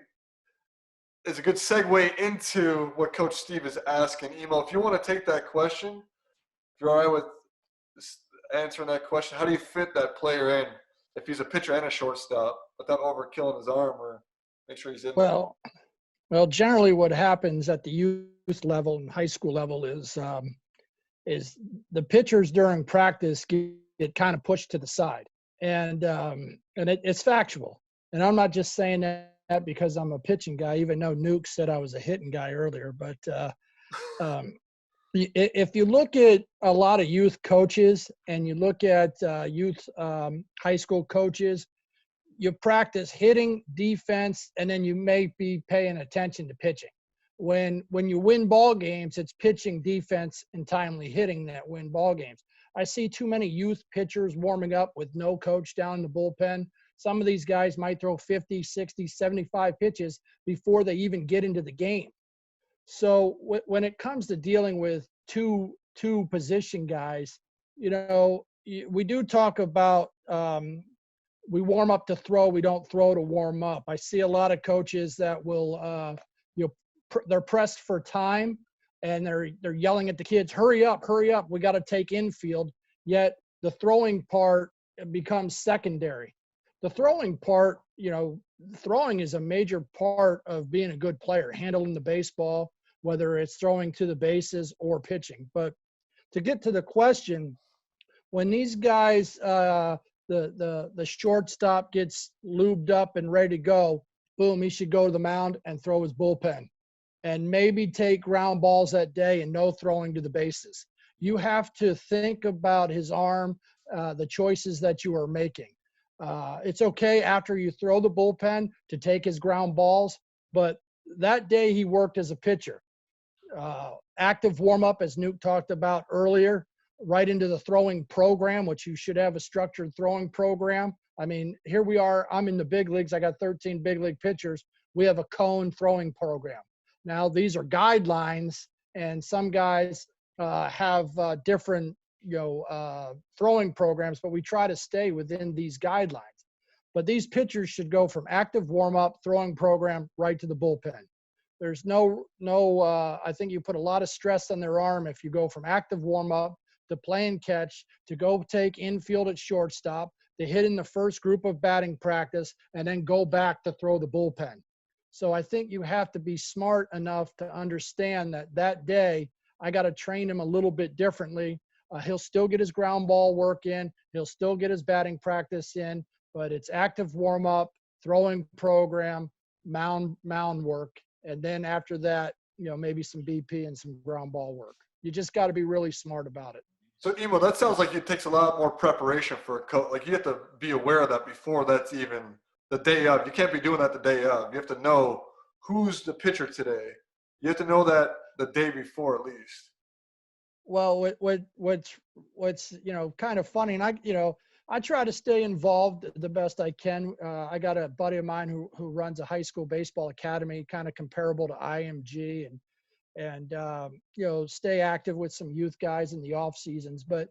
[SPEAKER 1] it's a good segue into what Coach Steve is asking. Emo, if you want to take that question, if you're all right with answering that question, how do you fit that player in if he's a pitcher and a shortstop without overkilling his arm, or make sure he's in there?
[SPEAKER 7] Well, generally what happens at the youth level and high school level is the pitchers during practice get kind of pushed to the side. And it's factual. And I'm not just saying that because I'm a pitching guy, even though Nuke said I was a hitting guy earlier. But if you look at a lot of youth coaches and you look at youth high school coaches, you practice hitting, defense, and then you may be paying attention to pitching. When you win ball games, it's pitching, defense, and timely hitting that win ball games. I see too many youth pitchers warming up with no coach down in the bullpen. Some of these guys might throw 50, 60, 75 pitches before they even get into the game. So when it comes to dealing with two position guys, we do talk about we warm up to throw, we don't throw to warm up. I see a lot of coaches that will, they're pressed for time, and they're yelling at the kids, hurry up, we got to take infield. Yet the throwing part becomes secondary. The throwing part, throwing is a major part of being a good player, handling the baseball, whether it's throwing to the bases or pitching. But to get to the question, when these guys, the shortstop gets lubed up and ready to go, boom, he should go to the mound and throw his bullpen and maybe take ground balls that day and no throwing to the bases. You have to think about his arm, the choices that you are making. It's okay after you throw the bullpen to take his ground balls, but that day he worked as a pitcher. Active warm-up, as Nuke talked about earlier, right into the throwing program, which you should have a structured throwing program. I mean, here we are. I'm in the big leagues. I got 13 big league pitchers. We have a cone throwing program. Now, these are guidelines, and some guys have different, throwing programs, but we try to stay within these guidelines. But these pitchers should go from active warm-up, throwing program, right to the bullpen. There's no, I think you put a lot of stress on their arm if you go from active warm-up to play and catch, to go take infield at shortstop, to hit in the first group of batting practice, and then go back to throw the bullpen. So I think you have to be smart enough to understand that day, I got to train him a little bit differently. He'll still get his ground ball work in. He'll still get his batting practice in, but it's active warm-up, throwing program, mound work. And then after that, maybe some BP and some ground ball work. You just got to be really smart about it.
[SPEAKER 1] So, Emo, that sounds like it takes a lot more preparation for a coach. Like, you have to be aware of that before that's even the day of. You can't be doing that the day of. You have to know who's the pitcher today. You have to know that the day before at least.
[SPEAKER 7] Well, what's kind of funny, and I try to stay involved the best I can. I got a buddy of mine who runs a high school baseball academy, kind of comparable to IMG, and stay active with some youth guys in the off seasons. But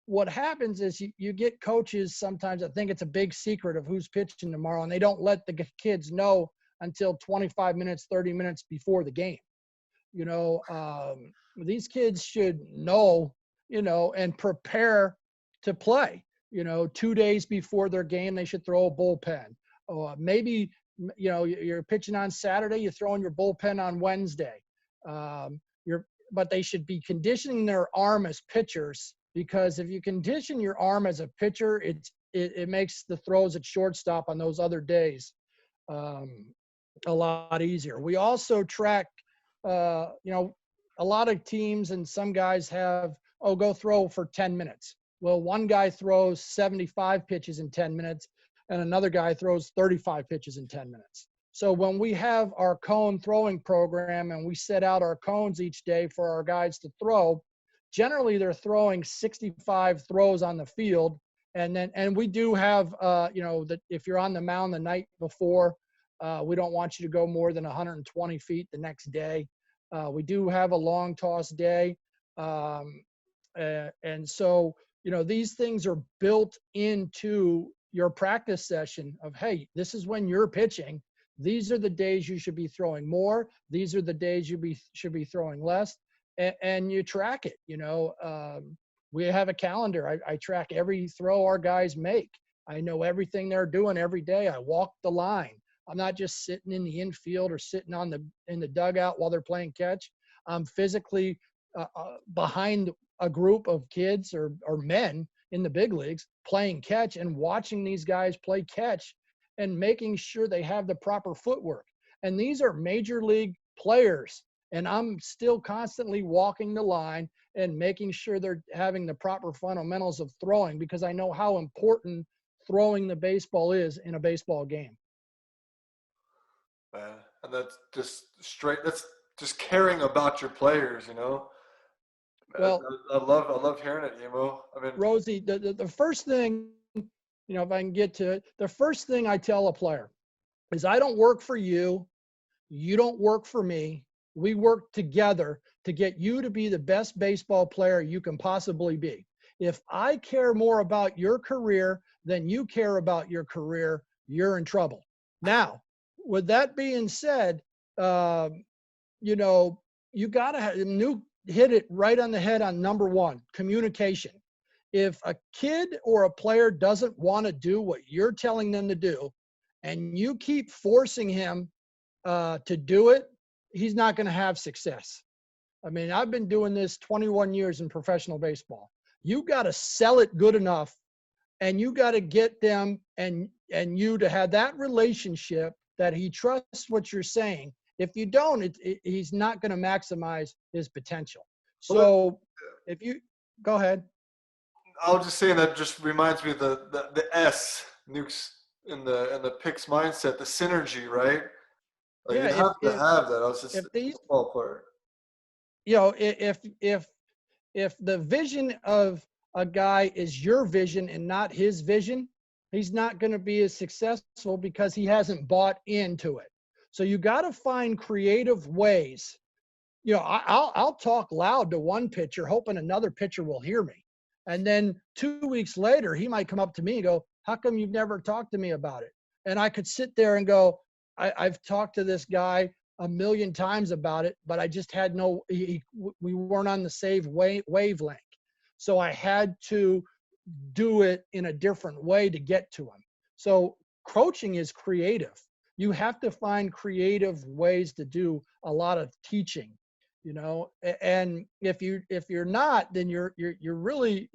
[SPEAKER 7] what happens is you get coaches sometimes that think it's a big secret of who's pitching tomorrow, and they don't let the kids know until 25 minutes, 30 minutes before the game. These kids should know, and prepare to play. 2 days before their game, they should throw a bullpen. Maybe, you're pitching on Saturday, you're throwing your bullpen on Wednesday. But they should be conditioning their arm as pitchers, because if you condition your arm as a pitcher, it makes the throws at shortstop on those other days a lot easier. We also track, a lot of teams and some guys have, go throw for 10 minutes. Well, one guy throws 75 pitches in 10 minutes and another guy throws 35 pitches in 10 minutes. So when we have our cone throwing program and we set out our cones each day for our guys to throw, generally they're throwing 65 throws on the field. And we do have, that if you're on the mound the night before, we don't want you to go more than 120 feet the next day. We do have a long toss day. And so, these things are built into your practice session of, hey, this is when you're pitching. These are the days you should be throwing more. These are the days should be throwing less. And you track it, we have a calendar. I track every throw our guys make. I know everything they're doing every day. I walk the line. I'm not just sitting in the infield or sitting in the dugout while they're playing catch. I'm physically behind a group of kids or men in the big leagues playing catch and watching these guys play catch and making sure they have the proper footwork. And these are major league players. And I'm still constantly walking the line and making sure they're having the proper fundamentals of throwing, because I know how important throwing the baseball is in a baseball game.
[SPEAKER 1] Man, and that's just caring about your players, Well, I love hearing it, Emo. I mean,
[SPEAKER 7] Rosie, the first thing, if I can get to it, the first thing I tell a player is I don't work for you. You don't work for me. We work together to get you to be the best baseball player you can possibly be. If I care more about your career than you care about your career, you're in trouble. Now, with that being said, you got to have Nuke hit it right on the head on number one, communication. If a kid or a player doesn't want to do what you're telling them to do, and you keep forcing him to do it, he's not going to have success. I mean, I've been doing this 21 years in professional baseball. You got to sell it good enough, and you got to get them and you to have that relationship that he trusts what you're saying. If you don't, he's not going to maximize his potential. So if you go ahead.
[SPEAKER 1] I was just saying that just reminds me of the S Nuke's in the Picks mindset, the synergy, right? Like
[SPEAKER 7] Yeah,
[SPEAKER 1] you have to have that. I was just
[SPEAKER 7] if these,
[SPEAKER 1] a football player.
[SPEAKER 7] you know, if the vision of a guy is your vision and not his vision, he's not going to be as successful because he hasn't bought into it. So you got to find creative ways. You know, I'll talk loud to one pitcher, hoping another pitcher will hear me. And then 2 weeks later, he might come up to me and go, "How come you've never talked to me about it?" And I could sit there and go, I've talked to this guy a million times about it, but I just had we weren't on the same wavelength. So I had to do it in a different way to get to him. So coaching is creative. You have to find creative ways to do a lot of teaching, you know, and if you're not, then you're really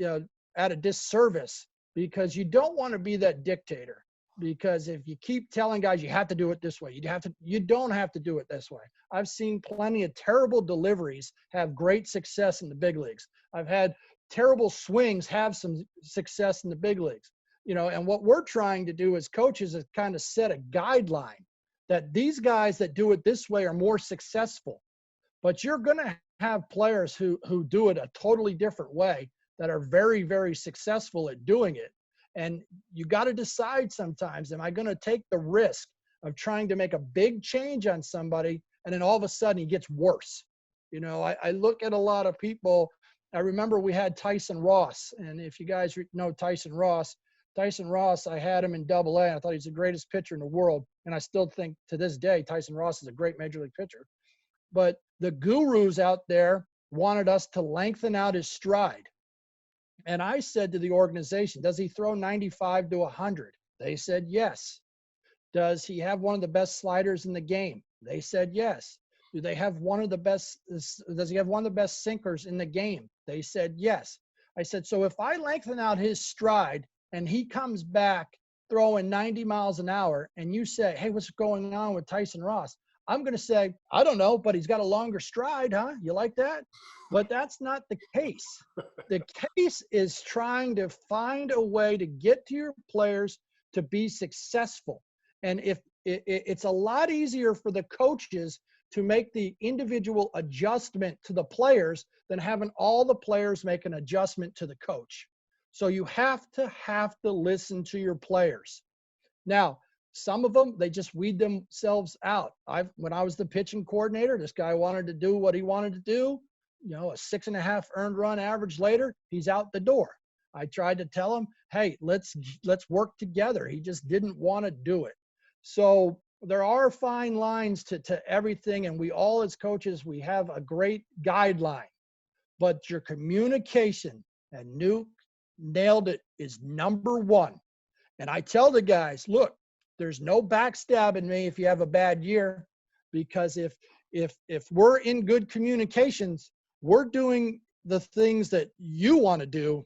[SPEAKER 7] at a disservice, because you don't want to be that dictator. Because if you keep telling guys you have to do it this way, you don't have to do it this way. I've seen plenty of terrible deliveries have great success in the big leagues. I've had terrible swings have some success in the big leagues. You know, and what we're trying to do as coaches is kind of set a guideline that these guys that do it this way are more successful. But you're going to have players who do it a totally different way that are very, very successful at doing it. And you got to decide sometimes, am I going to take the risk of trying to make a big change on somebody and then all of a sudden he gets worse? You know, I look at a lot of people. I remember we had Tyson Ross, and if you guys know Tyson Ross, I had him in Double-A. I thought he's the greatest pitcher in the world, and I still think to this day Tyson Ross is a great major league pitcher. But the gurus out there wanted us to lengthen out his stride. And I said to the organization, does he throw 95 to 100? They said yes. Does he have one of the best sliders in the game? They said yes. Does he have one of the best sinkers in the game? They said yes. I said, so if I lengthen out his stride and he comes back throwing 90 miles an hour and you say, hey, what's going on with Tyson Ross? I'm going to say, I don't know, but he's got a longer stride, huh? You like that? But that's not the case. The case is trying to find a way to get to your players to be successful. And if it's a lot easier for the coaches to make the individual adjustment to the players than having all the players make an adjustment to the coach. So you have to listen to your players. Now, some of them, they just weed themselves out. When I was the pitching coordinator, this guy wanted to do what he wanted to do. You know, a 6.5 earned run average later, he's out the door. I tried to tell him, hey, let's work together. He just didn't want to do it. So there are fine lines to everything. And we all, as coaches, we have a great guideline. But your communication, and Nuke nailed it, is number one. And I tell the guys, look, there's no backstabbing me if you have a bad year, because if we're in good communications, we're doing the things that you want to do,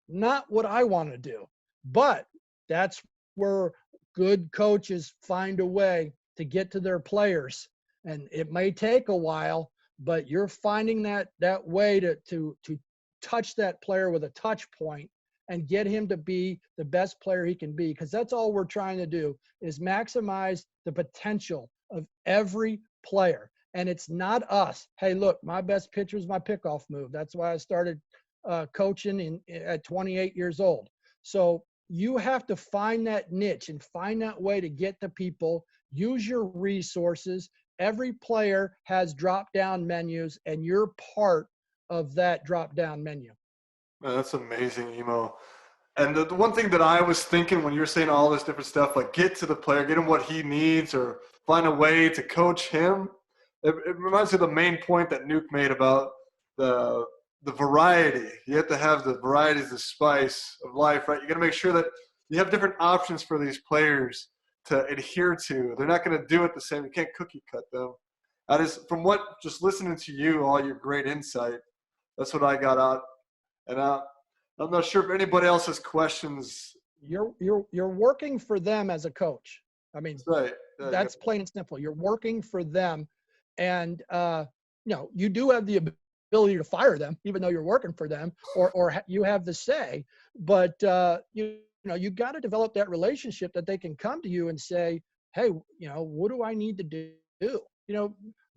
[SPEAKER 7] not what I want to do. But that's where good coaches find a way to get to their players. And it may take a while, but you're finding that way to touch that player with a touch point and get him to be the best player he can be. Because that's all we're trying to do, is maximize the potential of every player. And it's not us. Hey, look, my best pitch was my pickoff move. That's why I started coaching at 28 years old. So you have to find that niche and find that way to get to people. Use your resources. Every player has drop-down menus, and you're part of that drop-down menu.
[SPEAKER 1] Man, that's amazing, Emo. And the one thing that I was thinking when you're saying all this different stuff, like get to the player, get him what he needs, or find a way to coach him. it reminds me of the main point that Nuke made about the variety. You have to have the varieties, the spice of life, right? You got to make sure that you have different options for these players to adhere to. They're not going to do it the same. You can't cookie cut them. That is, from what, just listening to you, all your great insight, that's what I got out. And I'm not sure if anybody else has questions.
[SPEAKER 7] You're working for them as a coach. I mean,
[SPEAKER 1] That's right.
[SPEAKER 7] that's plain and simple. You're working for them, and you do have the ability to fire them, even though you're working for them, or you have the say. But you got to develop that relationship that they can come to you and say, hey, what do I need to do?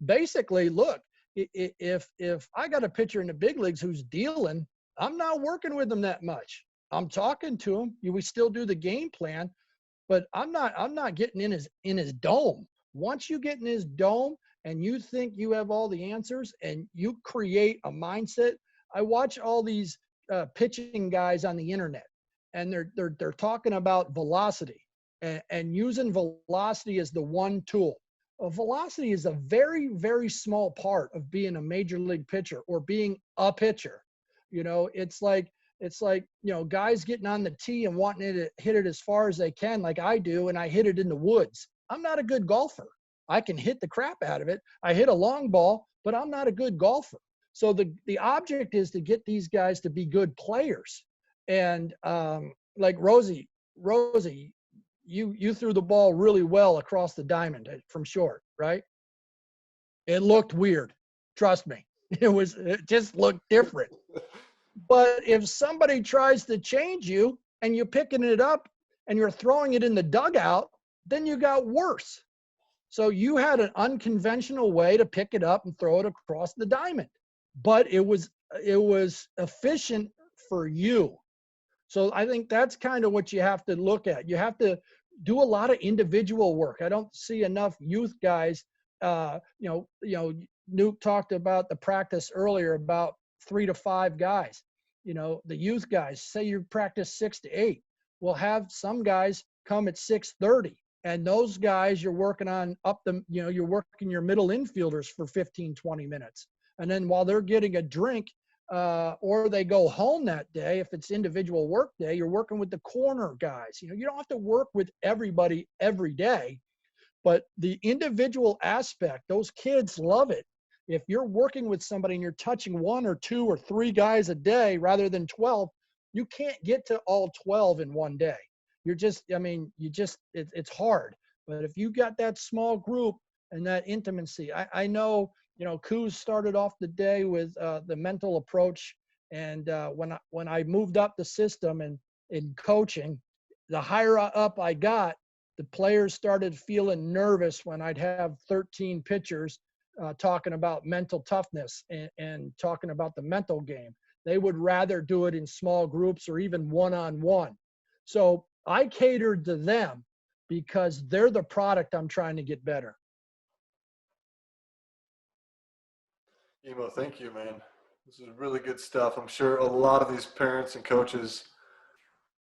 [SPEAKER 7] Basically, look, if I got a pitcher in the big leagues who's dealing, I'm not working with them that much. I'm talking to him. We still do the game plan, but I'm not getting in his dome. Once you get in his dome and you think you have all the answers and you create a mindset. I watch all these pitching guys on the internet, and they're talking about velocity and using velocity as the one tool. Velocity is a very, very small part of being a major league pitcher or being a pitcher. It's like guys getting on the tee and wanting to hit it as far as they can, like I do, and I hit it in the woods. I'm not a good golfer. I can hit the crap out of it. I hit a long ball, but I'm not a good golfer. So the object is to get these guys to be good players. And like Rosie, you threw the ball really well across the diamond from short, right? It looked weird. Trust me. It just looked different. But if somebody tries to change you and you're picking it up and you're throwing it in the dugout, then you got worse. So you had an unconventional way to pick it up and throw it across the diamond, but it was efficient for you. So I think that's kind of what you have to look at. You have to do a lot of individual work. I don't see enough youth guys. Nuke talked about the practice earlier about 3 to 5 guys. The youth guys, say you practice 6 to 8. We'll have some guys come at 6:30. And those guys you're working on you're working your middle infielders for 15, 20 minutes. And then while they're getting a drink or they go home that day, if it's individual work day, you're working with the corner guys. You don't have to work with everybody every day, but the individual aspect, those kids love it. If you're working with somebody and you're touching 1 or 2 or 3 guys a day rather than 12, you can't get to all 12 in one day. It's hard. But if you got that small group and that intimacy, I know, Kuz started off the day with the mental approach. And when I moved up the system and in coaching, the higher up I got, the players started feeling nervous when I'd have 13 pitchers talking about mental toughness and talking about the mental game. They would rather do it in small groups or even one-on-one. So I catered to them because they're the product I'm trying to get better.
[SPEAKER 1] Emo, thank you, man. This is really good stuff. I'm sure a lot of these parents and coaches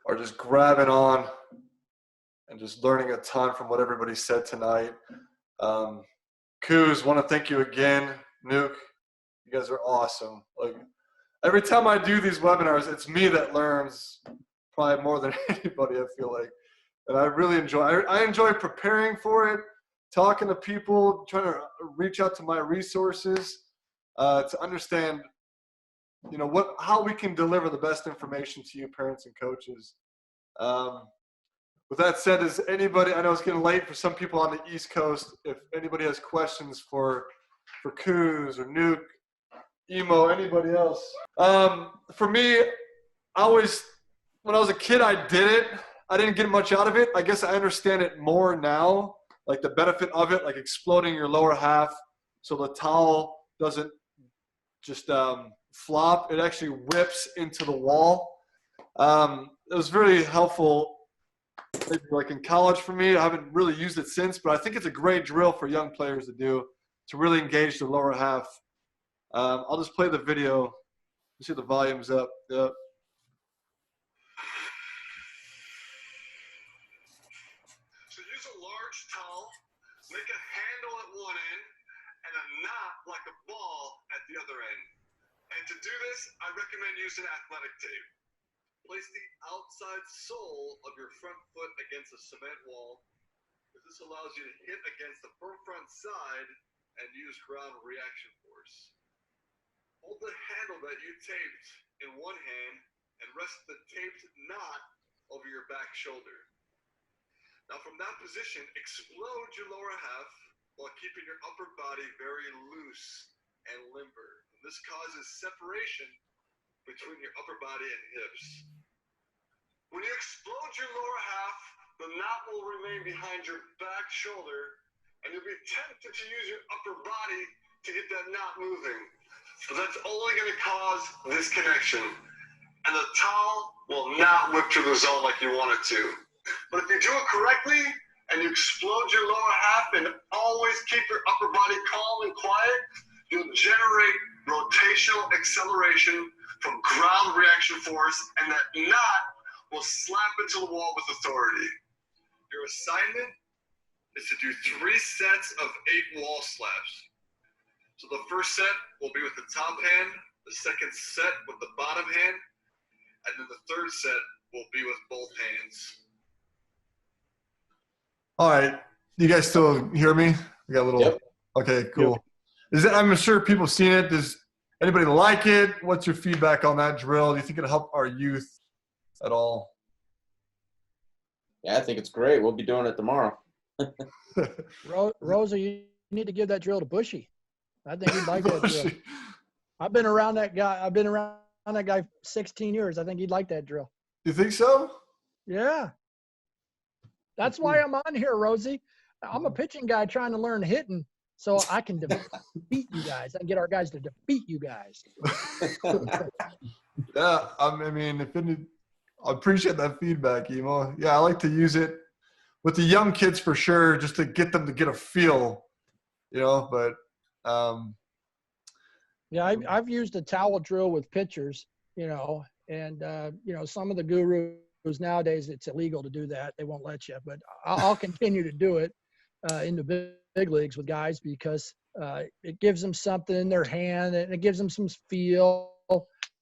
[SPEAKER 1] are just grabbing on and just learning a ton from what everybody said tonight. Kuz, want to thank you again. Nuke, you guys are awesome. Like, every time I do these webinars, it's me that learns probably more than anybody, I feel like. And I really I enjoy preparing for it, talking to people, trying to reach out to my resources to understand, how we can deliver the best information to you, parents and coaches. With that said, is anybody, I know it's getting late for some people on the East Coast, if anybody has questions for Kuz or Nuke, Emo, anybody else? For me, when I was a kid, I did it. I didn't get much out of it. I guess I understand it more now, like the benefit of it, like exploding your lower half so the towel doesn't just flop. It actually whips into the wall. It was very helpful, maybe like in college for me. I haven't really used it since, but I think it's a great drill for young players to do to really engage the lower half. I'll just play the video. You see the volume's up. Yep.
[SPEAKER 9] So use a large towel, make a handle at one end, and a at the other end. And to do this, I recommend using athletic tape. Place the outside sole of your front foot against a cement wall, because this allows you to hit against the firm front side and use ground reaction force. Hold the handle that you taped in one hand and rest the taped knot over your back shoulder. Now from that position, explode your lower half while keeping your upper body very loose and limber. And this causes separation between your upper body and hips. When you explode your lower half, the knot will remain behind your back shoulder, and you'll be tempted to use your upper body to get that knot moving. But that's only going to cause disconnection, and the towel will not whip through the zone like you want it to. But if you do it correctly, and you explode your lower half and always keep your upper body calm and quiet, you'll generate rotational acceleration from ground reaction force, and that knot will slap into the wall with authority. Your assignment is to do 3 sets of 8 wall slaps. So the first set will be with the top hand, the second set with the bottom hand, and then the third set will be with both hands.
[SPEAKER 1] All right. You guys still hear me? We got a little.
[SPEAKER 4] Yep.
[SPEAKER 1] Okay, cool. Is it? I'm sure people have seen it. Does anybody like it? What's your feedback on that drill? Do you think it'll help our youth at all?
[SPEAKER 4] Yeah, I think it's great. We'll be doing it tomorrow.
[SPEAKER 7] Rosa, you need to give that drill to Bushy. I think he'd like that drill. I've been around that guy 16 years. I think he'd like that drill.
[SPEAKER 1] You think so?
[SPEAKER 7] Yeah. That's why I'm on here, Rosie. I'm a pitching guy trying to learn hitting so I can defeat you guys. I can get our guys to defeat you guys.
[SPEAKER 1] Yeah, I mean, I appreciate that feedback, Emo. Yeah, I like to use it with the young kids for sure, just to get them to get a feel, but
[SPEAKER 7] yeah, I've used a towel drill with pitchers, and some of the gurus nowadays, it's illegal to do that. They won't let you, but I'll continue to do it in the big leagues with guys, because it gives them something in their hand and it gives them some feel.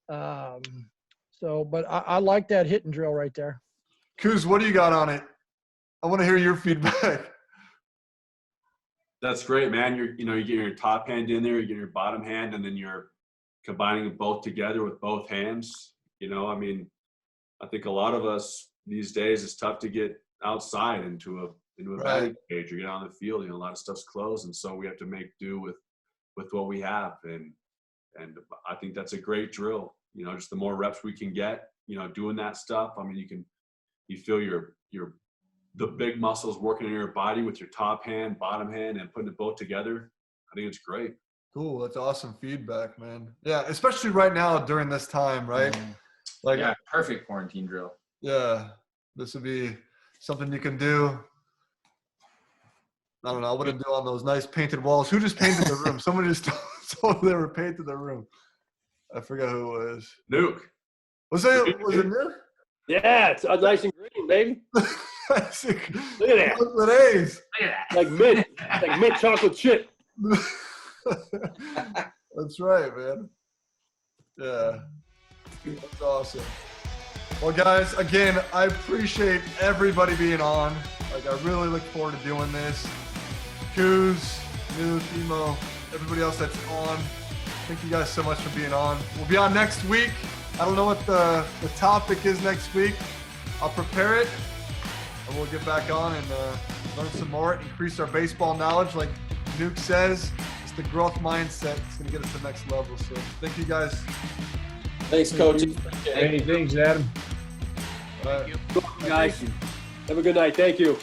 [SPEAKER 7] But I like that hitting drill right there.
[SPEAKER 1] Kuz, what do you got on it? I want to hear your feedback.
[SPEAKER 2] That's great, man. You get your top hand in there, you get your bottom hand, and then you're combining them both together with both hands. I mean, I think a lot of us these days, it's tough to get outside into a batting cage or get on the field. A lot of stuff's closed, and so we have to make do with what we have. And I think that's a great drill. Just the more reps we can get, doing that stuff. I mean, you feel the big muscles working in your body with your top hand, bottom hand, and putting it both together. I think it's great.
[SPEAKER 1] Cool. That's awesome feedback, man. Yeah, especially right now during this time, right?
[SPEAKER 5] Perfect quarantine drill.
[SPEAKER 1] Yeah, this would be something you can do. I don't know. I wouldn't do on those nice painted walls. Who just painted the room? Somebody just told they were painted the room. I forgot who it was.
[SPEAKER 2] Nuke.
[SPEAKER 1] Was it Nuke?
[SPEAKER 3] Yeah, it's nice and green, baby. Look at that.
[SPEAKER 1] Oakland A's.
[SPEAKER 5] Look at that.
[SPEAKER 3] Like mint chocolate chip.
[SPEAKER 1] That's right, man. Yeah. That's awesome. Well, guys, again, I appreciate everybody being on. I really look forward to doing this. Kuz, Nuke, Emo, everybody else that's on. Thank you guys so much for being on. We'll be on next week. I don't know what the topic is next week. I'll prepare it, and we'll get back on and learn some more, increase our baseball knowledge. Like Nuke says, it's the growth mindset. It's going to get us to the next level. So thank you guys.
[SPEAKER 4] Thanks, Coach.
[SPEAKER 10] Hey, thanks, Adam.
[SPEAKER 1] All right.
[SPEAKER 3] Guys, have a good night. Thank you.